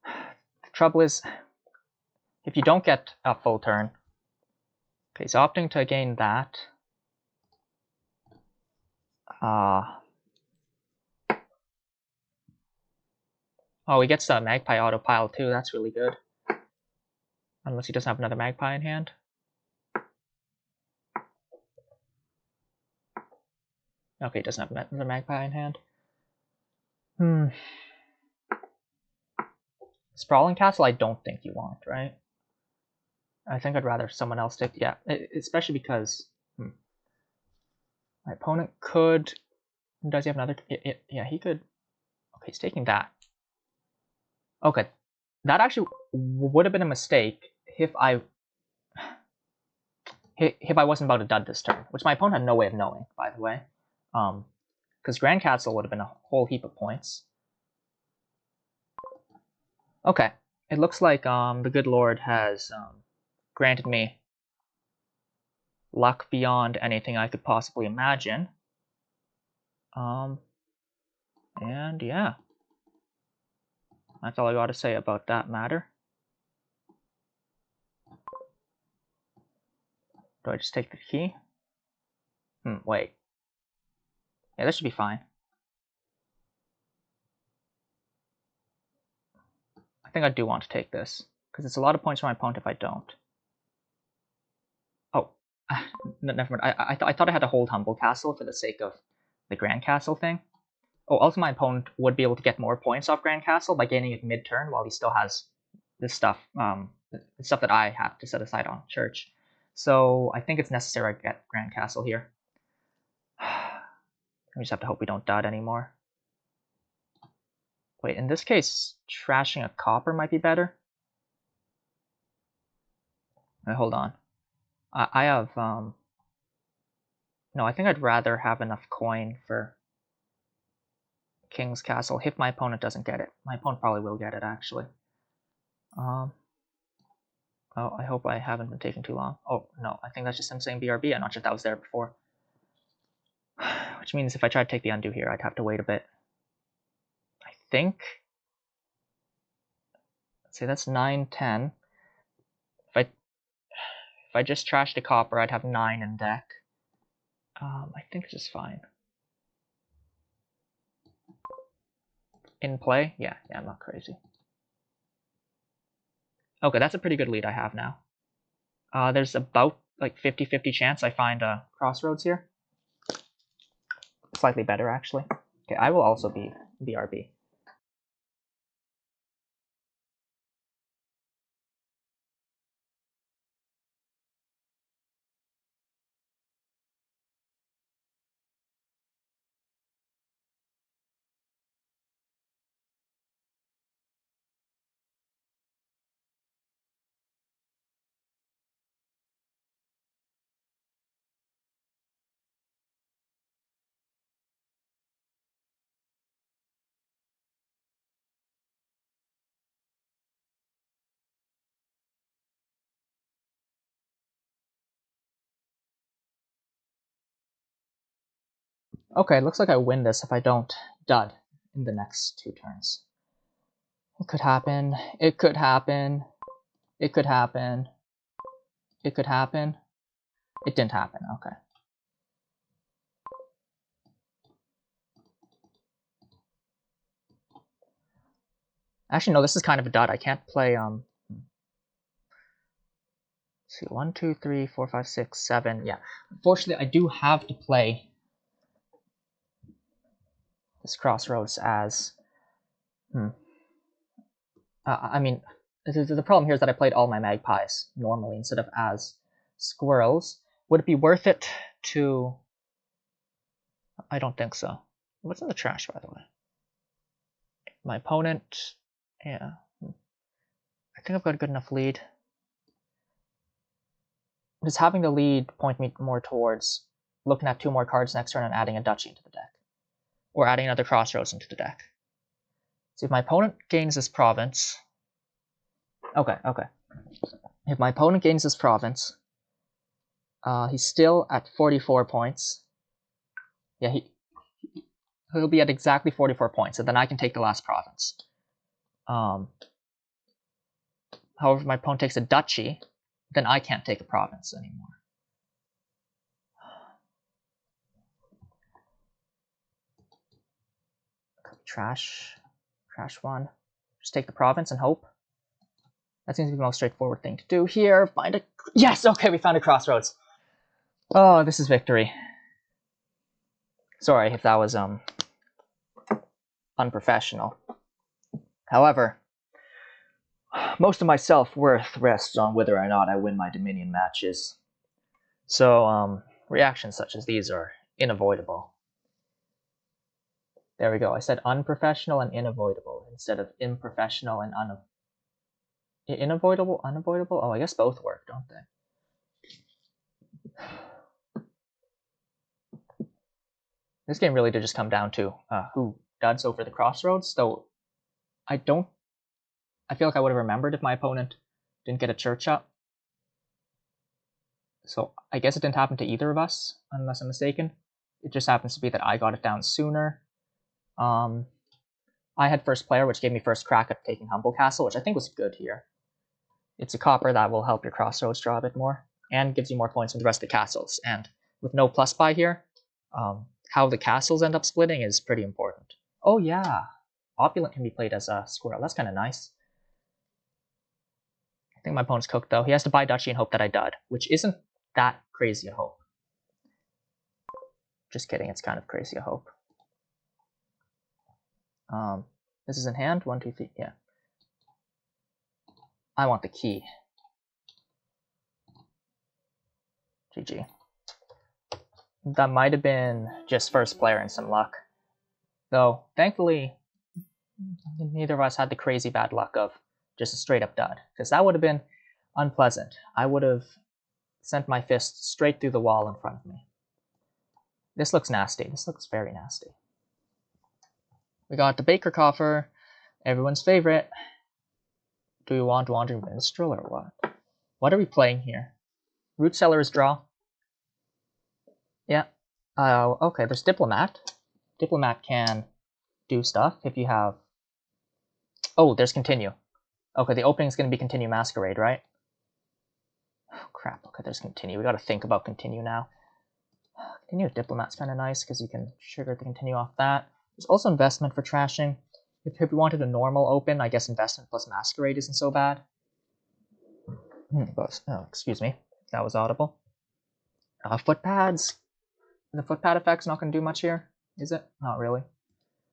The trouble is, if you don't get a full turn... Okay, so opting to gain that... Oh, he gets the Magpie autopile too, that's really good. Unless he doesn't have another Magpie in hand. Okay, he doesn't have another Magpie in hand. Sprawling Castle I don't think you want, right? I think I'd rather someone else take... Yeah, especially because... My opponent could... Does he have another... Yeah, he could... Okay, he's taking that. Okay, that actually would have been a mistake if I wasn't about to dud this turn, which my opponent had no way of knowing, by the way. Because Grand Castle would have been a whole heap of points. Okay, it looks like the good Lord has granted me luck beyond anything I could possibly imagine. And yeah, that's all I got to say about that matter. Do I just take the key? Wait. Yeah, this should be fine. I think I do want to take this, because it's a lot of points for my opponent if I don't. Oh, never mind. I thought I had to hold Humble Castle for the sake of the Grand Castle thing. Oh, also my opponent would be able to get more points off Grand Castle by gaining it mid-turn while he still has this stuff, the stuff that I have to set aside on Church. So I think it's necessary I get Grand Castle here. We just have to hope we don't dud anymore. Wait, in this case, trashing a copper might be better. Wait, hold on. I have, no, I think I'd rather have enough coin for King's Castle if my opponent doesn't get it. My opponent probably will get it, actually. Oh, I hope I haven't been taking too long. Oh, no, I think that's just him saying BRB. I'm not sure if that was there before. Which means if I try to take the undo here, I'd have to wait a bit. I think... Let's see, that's 9, 10. If I just trashed a copper, I'd have 9 in deck. I think this is fine. In play? Yeah, I'm not crazy. Okay, that's a pretty good lead I have now. There's about like 50-50 chance I find a Crossroads here. Slightly better, actually. Okay, I will also be BRB. Okay, looks like I win this if I don't dud in the next 2 turns. It could happen. It could happen. It could happen. It could happen. It didn't happen. Okay. Actually, no, this is kind of a dud. I can't play, let's see, 1, 2, 3, 4, 5, 6, 7. Yeah. Unfortunately, I do have to play this Crossroads as... I mean, the problem here is that I played all my magpies normally instead of as squirrels. Would it be worth it to... I don't think so. What's in the trash, by the way? My opponent... Yeah. I think I've got a good enough lead. Does having the lead point me more towards looking at 2 more cards next turn and adding a duchy into the deck? Or adding another Crossroads into the deck? See, if my opponent gains this province... Okay. If my opponent gains this province, he's still at 44 points. Yeah, he'll be at exactly 44 points, and then I can take the last province. However, if my opponent takes a duchy, then I can't take a province anymore. Trash 1. Just take the province and hope. That seems to be the most straightforward thing to do here. Find a... Yes! Okay, we found a Crossroads. Oh, this is victory. Sorry if that was, unprofessional. However, most of my self-worth rests on whether or not I win my Dominion matches. So, reactions such as these are unavoidable. There we go. I said unprofessional and unavoidable instead of unprofessional and unavoidable? Oh, I guess both work, don't they? This game really did just come down to who duds over the Crossroads, though I feel like I would have remembered if my opponent didn't get a church up. So I guess it didn't happen to either of us, unless I'm mistaken. It just happens to be that I got it down sooner. I had first player, which gave me first crack at taking Humble Castle, which I think was good here. It's a copper that will help your Crossroads draw a bit more. and gives you more points than the rest of the castles. And with no plus buy here, how the castles end up splitting is pretty important. Oh yeah, Opulent can be played as a squirrel. That's kind of nice. I think my opponent's cooked though. He has to buy duchy and hope that I dud, which isn't that crazy a hope. Just kidding, it's kind of crazy a hope. This is in hand. 1, 2, 3. Yeah. I want the key. GG. That might have been just first player and some luck. Though, thankfully, neither of us had the crazy bad luck of just a straight up dud. Because that would have been unpleasant. I would have sent my fist straight through the wall in front of me. This looks nasty. This looks very nasty. We got the Baker Coffer, everyone's favorite. Do we want Wandering Minstrel or what? What are we playing here? Root Cellar's draw. Yeah. Okay, there's Diplomat. Diplomat can do stuff if you have... Oh, there's Continue. Okay, the opening is going to be Continue Masquerade, right? Oh, crap. Okay, there's Continue. We got to think about Continue now. Continue with Diplomat's kind of nice because you can trigger the Continue off that. There's also Investment for trashing. If we wanted a normal open, I guess Investment plus Masquerade isn't so bad. Oh, excuse me. That was audible. Footpads. The footpad effect's not going to do much here, is it? Not really.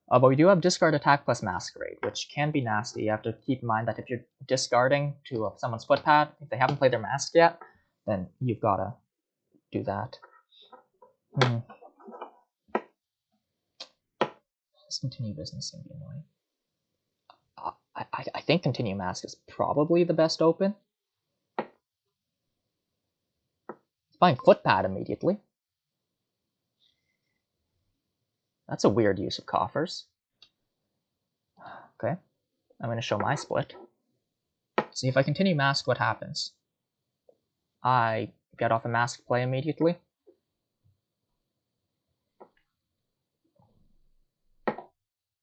But we do have Discard Attack plus Masquerade, which can be nasty. You have to keep in mind that if you're discarding to someone's footpad, if they haven't played their Masq yet, then you've got to do that. This Continue business can be annoying. I think Continue Masq is probably the best open. It's buying footpad immediately. That's a weird use of coffers. Okay, I'm going to show my split. See, if I continue Masq, what happens? I get off a Masq play immediately.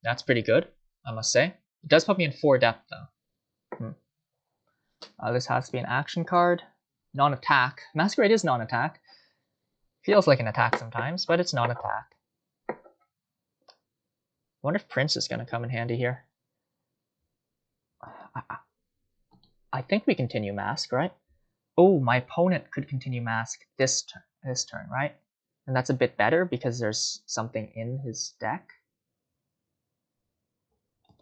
That's pretty good, I must say. It does put me in 4 depth, though. This has to be an action card. Non-attack. Masquerade is non-attack. Feels like an attack sometimes, but it's non-attack. I wonder if Prince is going to come in handy here. I think we continue Masq, right? Oh, my opponent could continue Masq this turn, right? And that's a bit better because there's something in his deck.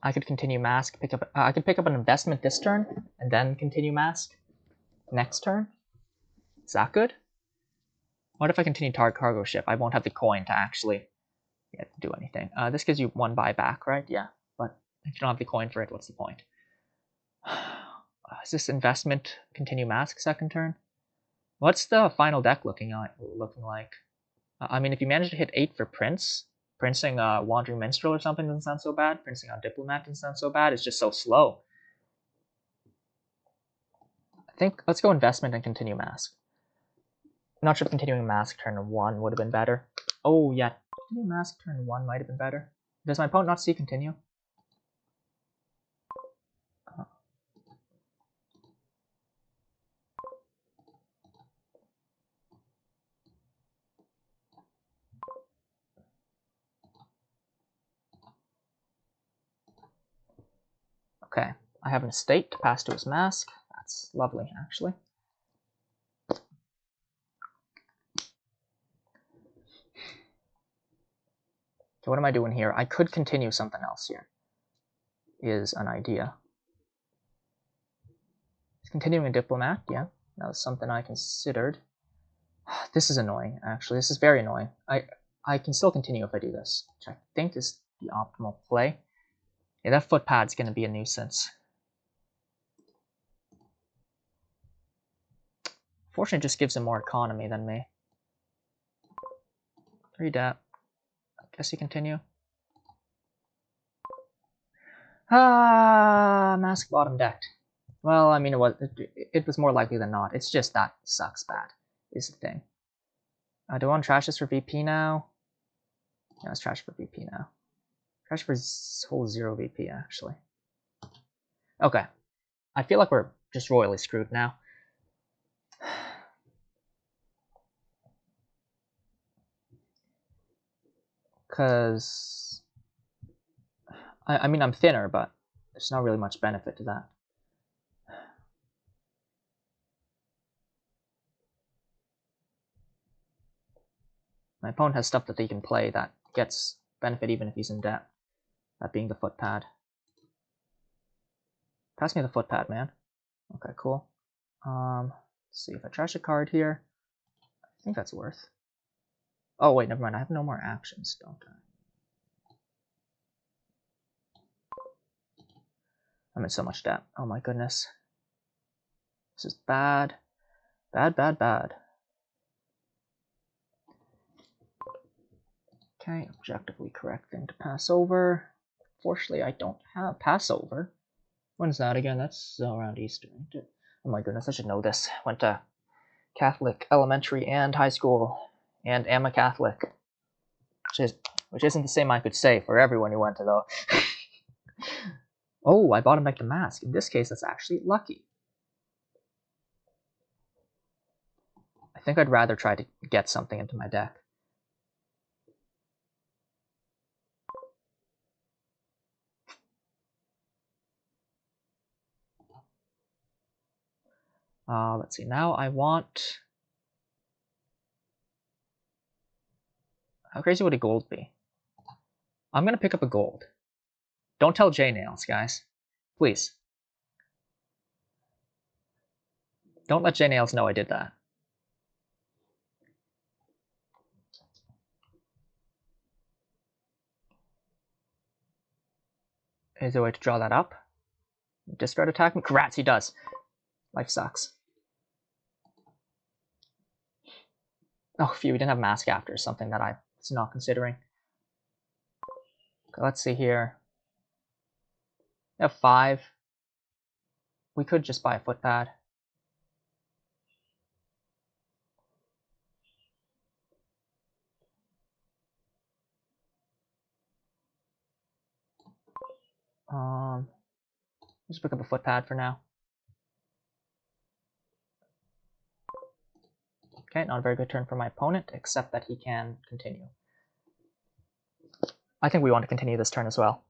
I could continue Masq, I could pick up an investment this turn, and then continue Masq next turn. Is that good? What if I continue Target Cargo Ship? I won't have the coin to actually do anything. This gives you 1 buyback, right? Yeah, but if you don't have the coin for it, what's the point? Is this investment continue Masq second turn? What's the final deck looking like? I mean, if you manage to hit 8 for Prince, Princing Wandering Minstrel or something doesn't sound so bad. Princing on Diplomat doesn't sound so bad. It's just so slow. I think let's go investment and continue Masq. I'm not sure if continuing Masq turn 1 would have been better. Oh yeah, continue Masq turn 1 might have been better. Does my opponent not see continue? Okay, I have an estate to pass to his Masq. That's lovely, actually. Okay, what am I doing here? I could continue something else here. Is an idea. Continuing a Diplomat, yeah. That was something I considered. This is annoying, actually. This is very annoying. I can still continue if I do this, which I think is the optimal play. Yeah, that footpad's going to be a nuisance. Fortunately, it just gives him more economy than me. 3 dep. I guess you continue. Masq bottom decked. Well, I mean, it was more likely than not. It's just that sucks bad, is the thing. Do I want to trash this for VP now? Yeah, let's trash for VP now. Trash for whole 0 VP, actually. Okay. I feel like we're just royally screwed now. Because, I mean, I'm thinner, but there's not really much benefit to that. My opponent has stuff that he can play that gets benefit even if he's in debt. That being the footpad. Pass me the footpad, man. Okay, cool. Let's see if I trash a card here. I think that's worth. Oh wait, never mind. I have no more actions, don't I? I'm in so much debt. Oh my goodness. This is bad. Bad, bad, bad. Okay, objectively correct thing to pass over. Fortunately, I don't have Passover. When's that again? That's around Easter, isn't it? Oh my goodness, I should know this. Went to Catholic elementary and high school, and am a Catholic. Which isn't the same I could say for everyone who went to though. Oh, I bought him back to Masq. In this case, that's actually lucky. I think I'd rather try to get something into my deck. Let's see. Now I want... How crazy would a gold be? I'm going to pick up a gold. Don't tell J-Nails, guys. Please. Don't let J-Nails know I did that. Is there a way to draw that up? Discard attack me? Congrats, he does. Life sucks. Oh, phew, we didn't have Masq after, something that I was not considering. Okay, let's see here. We have 5. We could just buy a footpad. Just pick up a footpad for now. Okay, not a very good turn for my opponent, except that he can continue. I think we want to continue this turn as well.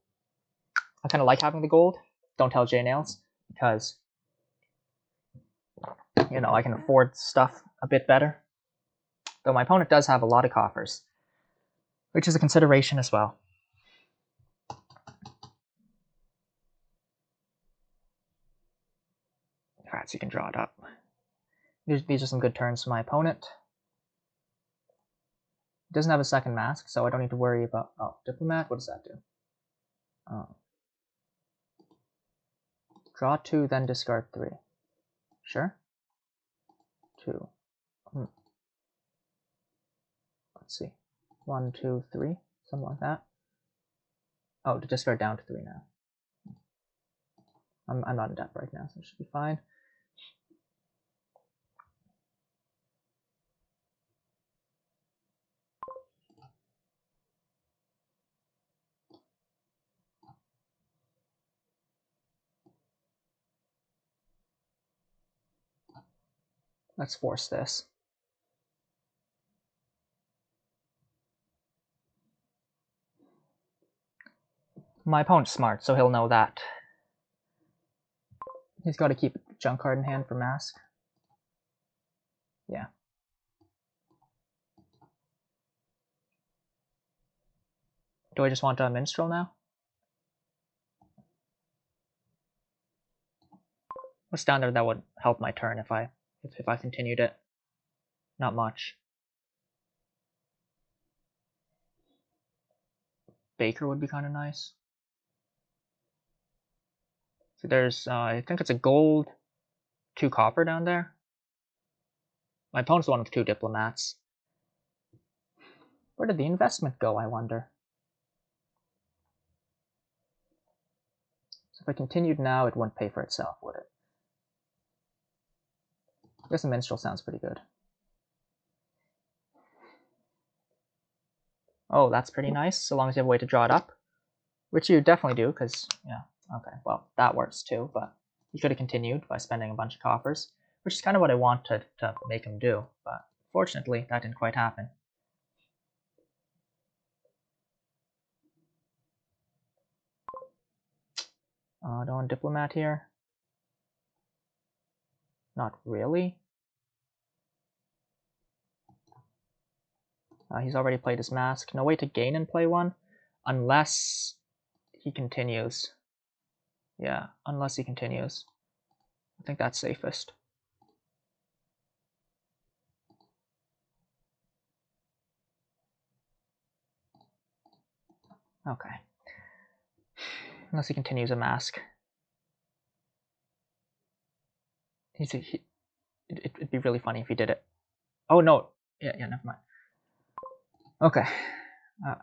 I kind of like having the gold. Don't tell J-Nails, because, you know, I can afford stuff a bit better. Though my opponent does have a lot of coffers, which is a consideration as well. Perhaps you can draw it up. These are some good turns for my opponent. He doesn't have a second Masq, so I don't need to worry about... Oh, Diplomat? What does that do? Draw 2, then discard 3. Sure? 2. Let's see. 1, 2, 3. Something like that. Oh, to discard down to 3 now. I'm not in debt right now, so it should be fine. Let's force this. My opponent's smart, so he'll know that. He's got to keep a junk card in hand for Masq. Yeah. Do I just want a Minstrel now? What's down there that would help my turn if I continued it? Not much. Baker would be kind of nice. So there's, I think it's a gold, 2 copper down there. My opponent's the one with 2 diplomats. Where did the investment go, I wonder? So if I continued now, it wouldn't pay for itself, would it? I guess a Minstrel sounds pretty good. Oh, that's pretty nice, so long as you have a way to draw it up. Which you definitely do, because, yeah, okay, well, that works too, but you could have continued by spending a bunch of coffers, which is kind of what I wanted to make him do, but fortunately, that didn't quite happen. Don't diplomat here. Not really. He's already played his Masq. No way to gain and play one, unless he continues. Yeah, unless he continues. I think that's safest. Okay. Unless he continues a Masq. It'd be really funny if he did it. Oh no. Yeah, never mind. Okay. I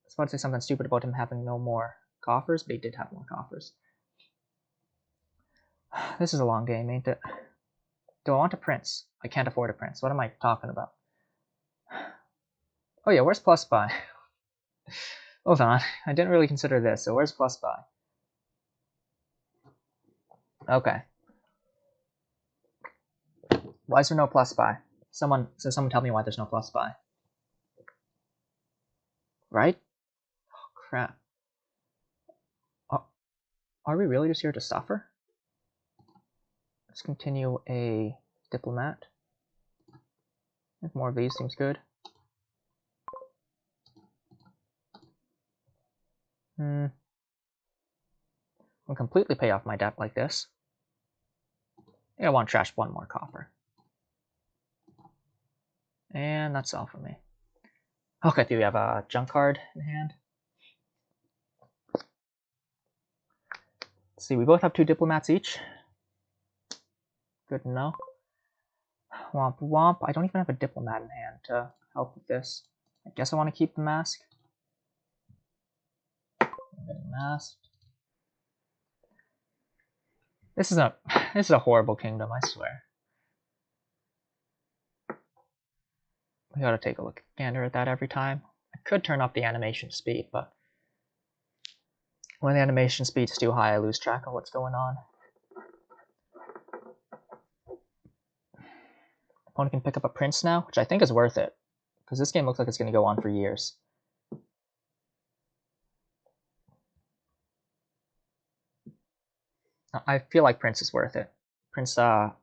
was about to say something stupid about him having no more coffers, but he did have more coffers. This is a long game, ain't it? Do I want a prince? I can't afford a prince. What am I talking about? Oh yeah, where's plus buy? Hold on, I didn't really consider this, so where's plus buy? Okay. Why is there no plus buy? Someone tell me why there's no plus buy. Right? Oh, crap. Are we really just here to suffer? Let's continue a diplomat. If more of these seems good. I'll completely pay off my debt like this. I think I want to trash one more copper. And that's all for me. Okay, do we have a junk card in hand? Let's see, we both have 2 diplomats each. Good to know. Womp womp. I don't even have a diplomat in hand to help with this. I guess I want to keep the Masq. I'm getting masked. This is a horrible kingdom, I swear. We gotta take a look gander at that every time. I could turn up the animation speed, but when the animation speed's too high, I lose track of what's going on. Opponent can pick up a prince now, which I think is worth it, because this game looks like it's going to go on for years. I feel like prince is worth it. Prince,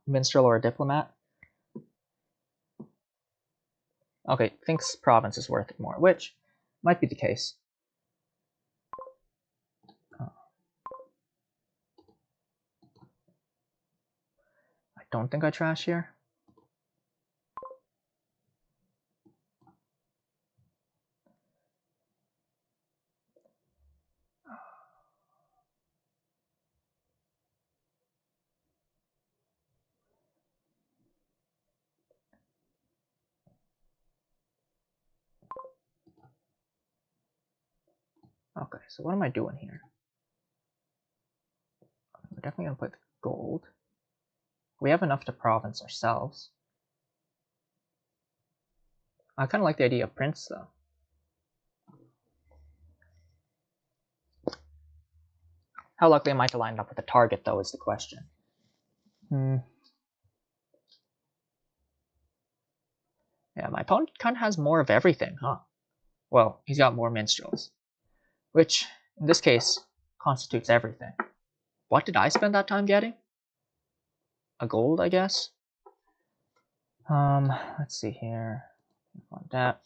minstrel, or a diplomat. Okay, thinks province is worth it more, which might be the case. I don't think I trash here. Okay, so what am I doing here? We're definitely going to play the gold. We have enough to province ourselves. I kind of like the idea of prince, though. How likely am I to line up with a target, though, is the question. Yeah, my opponent kind of has more of everything, huh? Well, he's got more minstrels, which, in this case, constitutes everything. What did I spend that time getting? A gold, I guess? Let's see here. Want that.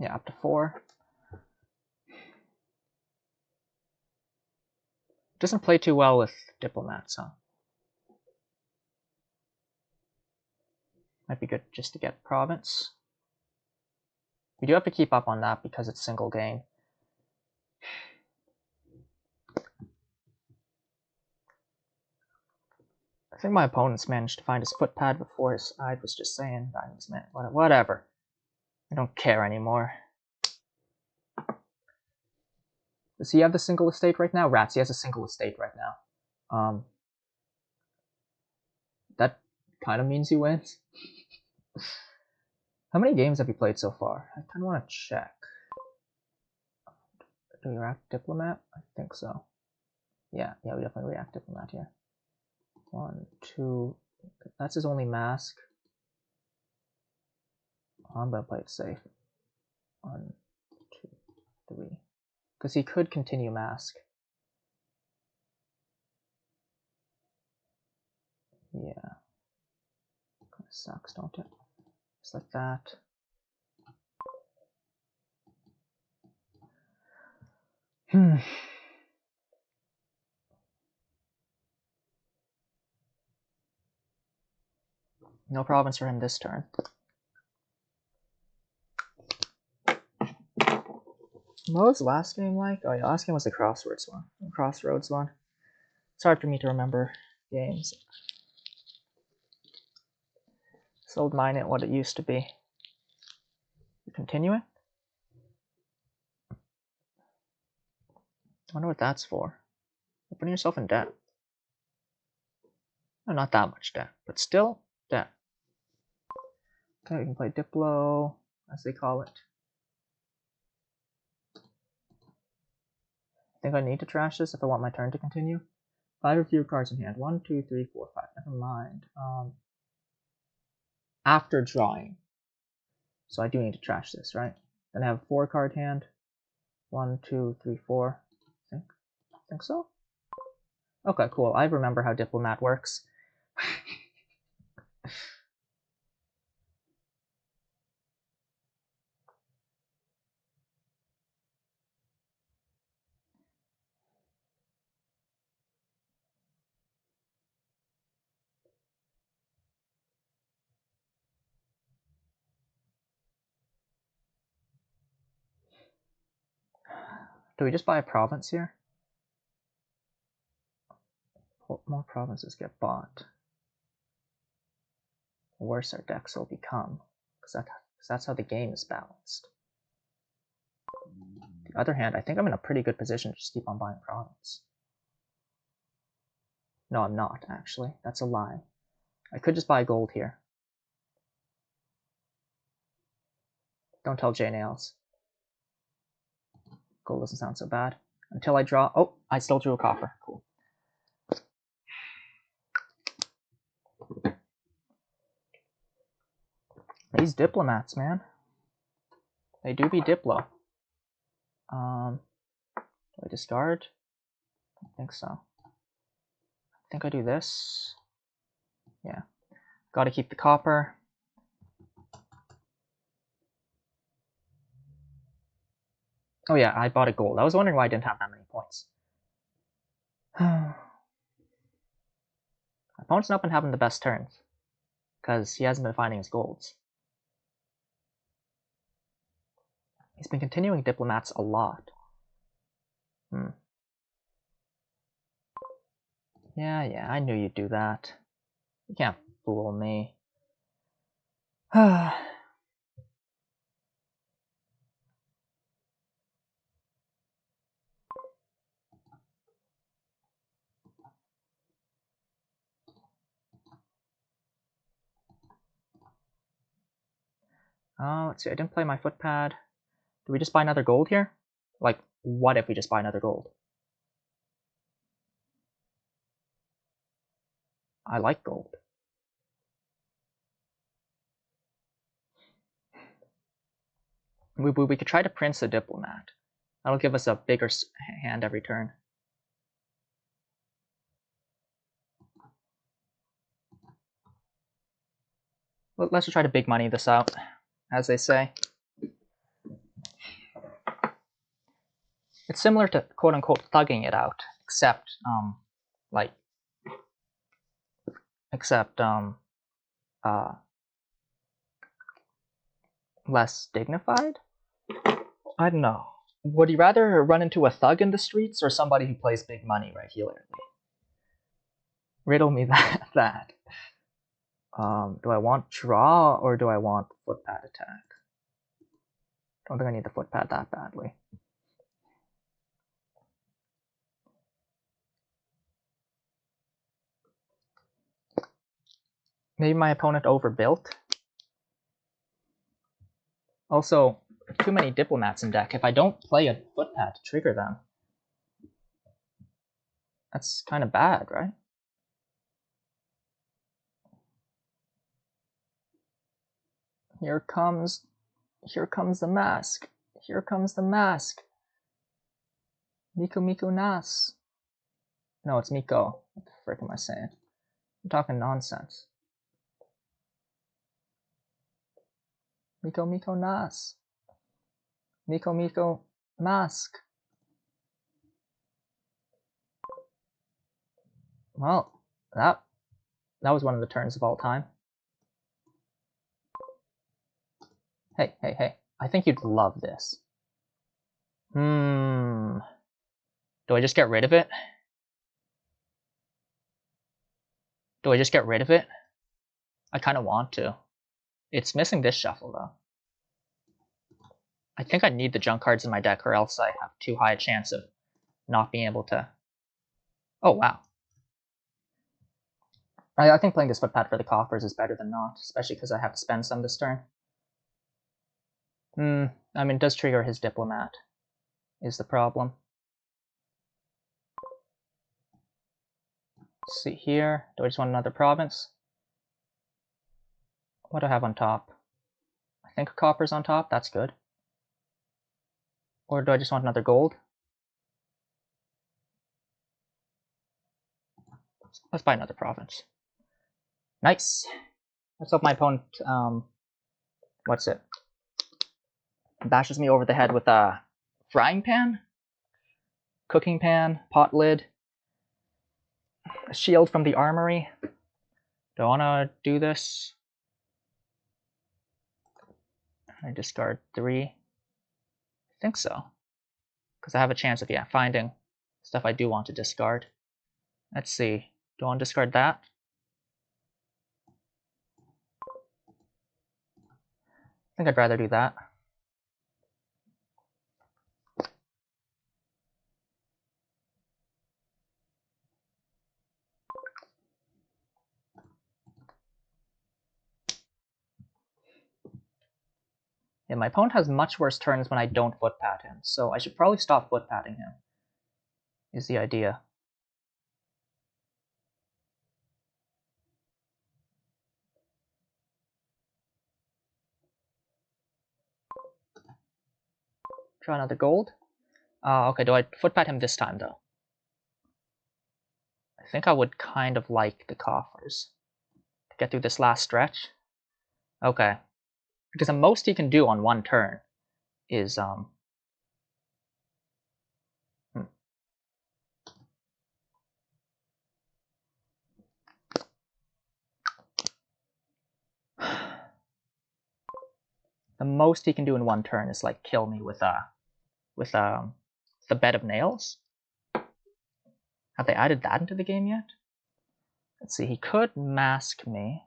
Yeah, up to 4. Doesn't play too well with diplomats, huh? Might be good just to get province. We do have to keep up on that because it's single gain. I think my opponent's managed to find his footpad before his side was just saying, whatever. I don't care anymore. Does he have the single estate right now? Rats, he has a single estate right now. That kind of means he wins. How many games have you played so far? I kind of want to check. Do we react diplomat? I think so. Yeah, we definitely react diplomat here. 1, 2. That's his only Masq. I'm gonna play it safe. 1, 2, 3. Because he could continue Masq. Yeah. Kind of sucks, don't it? Just like that. No province for him this turn. What was the last game like? Oh yeah, last game was the Crossroads one. It's hard for me to remember games. Sold mine at what it used to be. Continuing? I wonder what that's for. You're putting yourself in debt. No, not that much debt, but still debt. Okay, we can play Diplo, as they call it. I think I need to trash this if I want my turn to continue. 5 or fewer cards in hand. 1, 2, 3, 4, 5. Never mind. After drawing. So I do need to trash this, right? Then I have a 4-card hand. 1, 2, 3, 4. I think so. Okay, cool. I remember how Diplomat works. Do we just buy a province here? More provinces get bought. The worse our decks will become, because that's how the game is balanced. On the other hand, I think I'm in a pretty good position to just keep on buying province. No, I'm not, actually. That's a lie. I could just buy gold here. Don't tell J Nails. Gold doesn't sound so bad. Until I draw... Oh, I still drew a copper. Cool. These diplomats, man. They do be Diplo. Do I discard? I don't think so. I think I do this. Yeah. Gotta keep the copper. Oh yeah, I bought a gold. I was wondering why I didn't have that many points. My opponent's not been having the best turns, because he hasn't been finding his golds. He's been continuing diplomats a lot. Yeah, I knew you'd do that. You can't fool me. Let's see, I didn't play my footpad. Do we just buy another gold here? Like, what if we just buy another gold? I like gold. We could try to Prince a Diplomat. That'll give us a bigger hand every turn. Let's just try to big money this out, as they say. It's similar to quote-unquote thugging it out, except less dignified? I don't know. Would you rather run into a thug in the streets or somebody who plays big money regularly? Riddle me that. Do I want draw or do I want footpad attack? Don't think I need the footpad that badly. Maybe my opponent overbuilt. Also, too many diplomats in deck. If I don't play a footpad to trigger them, that's kind of bad, right? Here comes the Masq. Here comes the Masq. Miko Nas. No, it's Miko. What the frick am I saying? I'm talking nonsense. Miko Nas. Miko Masq. Well, that was one of the turns of all time. Hey. I think you'd love this. Do I just get rid of it? I kind of want to. It's missing this shuffle, though. I think I need the junk cards in my deck, or else I have too high a chance of not being able to... Oh, wow. I think playing this footpad for the coffers is better than not, especially because I have to spend some this turn. I mean, it does trigger his diplomat, is the problem. Let's see here. Do I just want another province? What do I have on top? I think a copper's on top. That's good. Or do I just want another gold? Let's buy another province. Nice. Let's hope my opponent, bashes me over the head with a frying pan, cooking pan, pot lid, a shield from the armory. Do I want to do this? I discard 3. I think so. Because I have a chance of, finding stuff I do want to discard. Let's see. Do I want to discard that? I think I'd rather do that. Yeah, my opponent has much worse turns when I don't footpad him, so I should probably stop footpadding him, is the idea. Try another gold. Okay, do I footpad him this time, though? I think I would kind of like the coffers to get through this last stretch. Okay. Because the most he can do on one turn is, the most he can do in one turn is, like, kill me with the bed of nails. Have they added that into the game yet? Let's see, he could Masq me.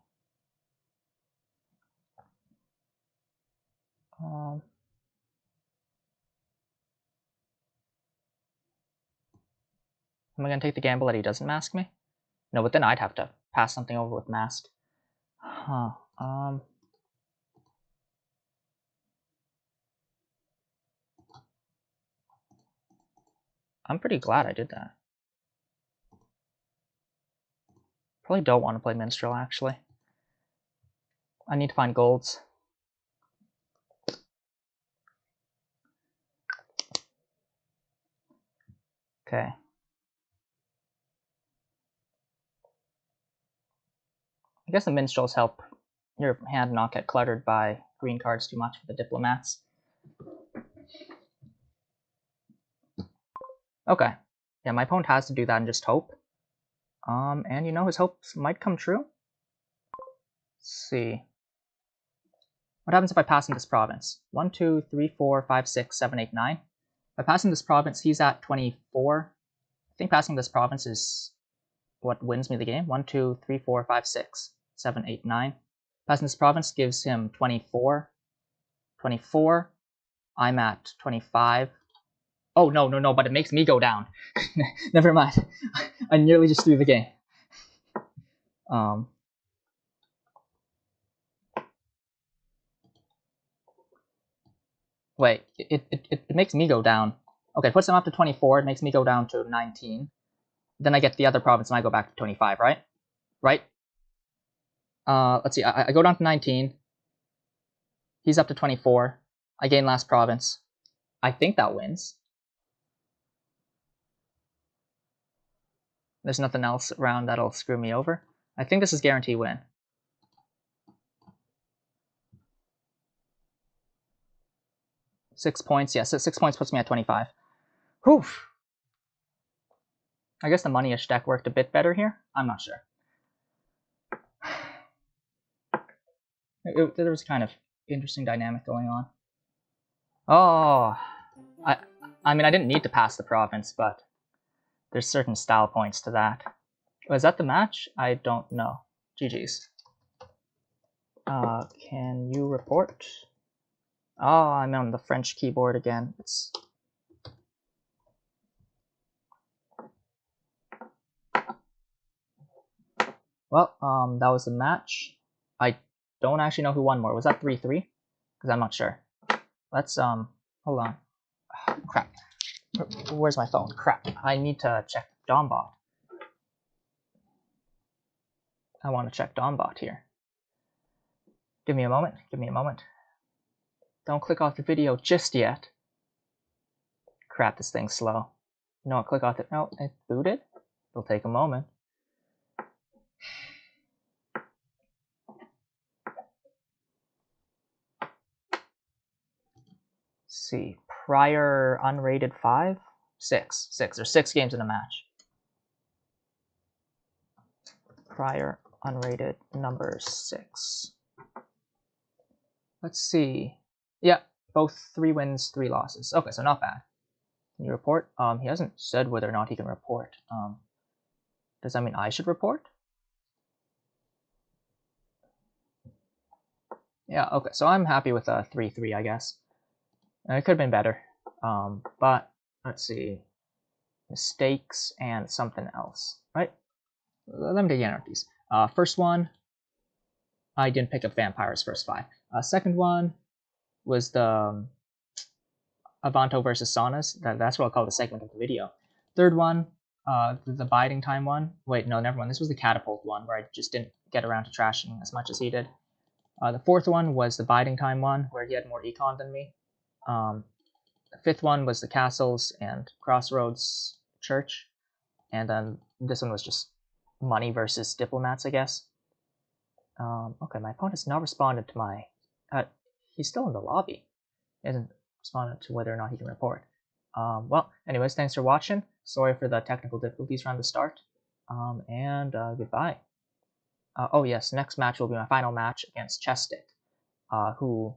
Am I going to take the gamble that he doesn't Masq me? No, but then I'd have to pass something over with Masq. Huh. I'm pretty glad I did that. Probably don't want to play Minstrel, actually. I need to find golds. Okay. I guess the Minstrels help your hand not get cluttered by green cards too much for the diplomats. Okay. Yeah, my opponent has to do that and just hope. And you know, his hopes might come true. Let's see. What happens if I pass him this province? 1, 2, 3, 4, 5, 6, 7, 8, 9. If I pass him this province, he's at 24. I think passing this province is what wins me the game. 1, 2, 3, 4, 5, 6, 7, 8, 9. Passing this province gives him 24. 24. I'm at 25. Oh, no, but it makes me go down. Never mind. I nearly just threw the game. Wait, it makes me go down. Okay, puts them up to 24. It makes me go down to 19. Then I get the other province and I go back to 25, right? Right? Let's see. I go down to 19. He's up to 24. I gain last province. I think that wins. There's nothing else around that'll screw me over. I think this is guaranteed win. Six points. Yes, 6 points puts me at 25. Whew. I guess the money-ish deck worked a bit better here. I'm not sure. There was kind of interesting dynamic going on. Oh, I mean, I didn't need to pass the province, but there's certain style points to that. Was that the match? I don't know. GG's. Can you report? Oh, I'm on the French keyboard again. It's... Well, that was the match. I don't actually know who won more. Was that 3-3? Because I'm not sure. Let's, hold on. Oh, crap. Where's my phone? Crap. I need to check Dombot. I want to check Dombot here. Give me a moment. Give me a moment. Don't click off the video just yet. Crap, this thing's slow. No, click off it. No, it booted. It'll take a moment. Let's see. Prior unrated 5? 6. There's 6 games in a match. Prior unrated number 6. Let's see. Yeah, both 3 wins, 3 losses. Okay, so not bad. Can you report? He hasn't said whether or not he can report. Does that mean I should report? Yeah, okay, so I'm happy with a 3-3, I guess. It could have been better. But let's see. Mistakes and something else, right? Let me dig in on these. First one, I didn't pick up vampires first 5. Second one was the Avanto versus Saunas. That's what I'll call the segment of the video. Third one, the biding time one. Wait, no, never mind. This was the catapult one where I just didn't get around to trashing as much as he did. The fourth one was the biding time one where he had more econ than me. The fifth one was the castles and Crossroads church. And then this one was just money versus diplomats, I guess. Okay, my opponent has not responded to my... he's still in the lobby. He hasn't responded to whether or not he can report. Well, anyways, thanks for watching. Sorry for the technical difficulties around the start. And goodbye. Oh yes, next match will be my final match against Chestic, who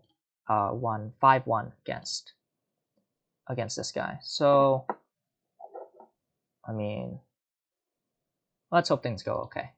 won 5-1 against this guy. So, I mean, let's hope things go okay.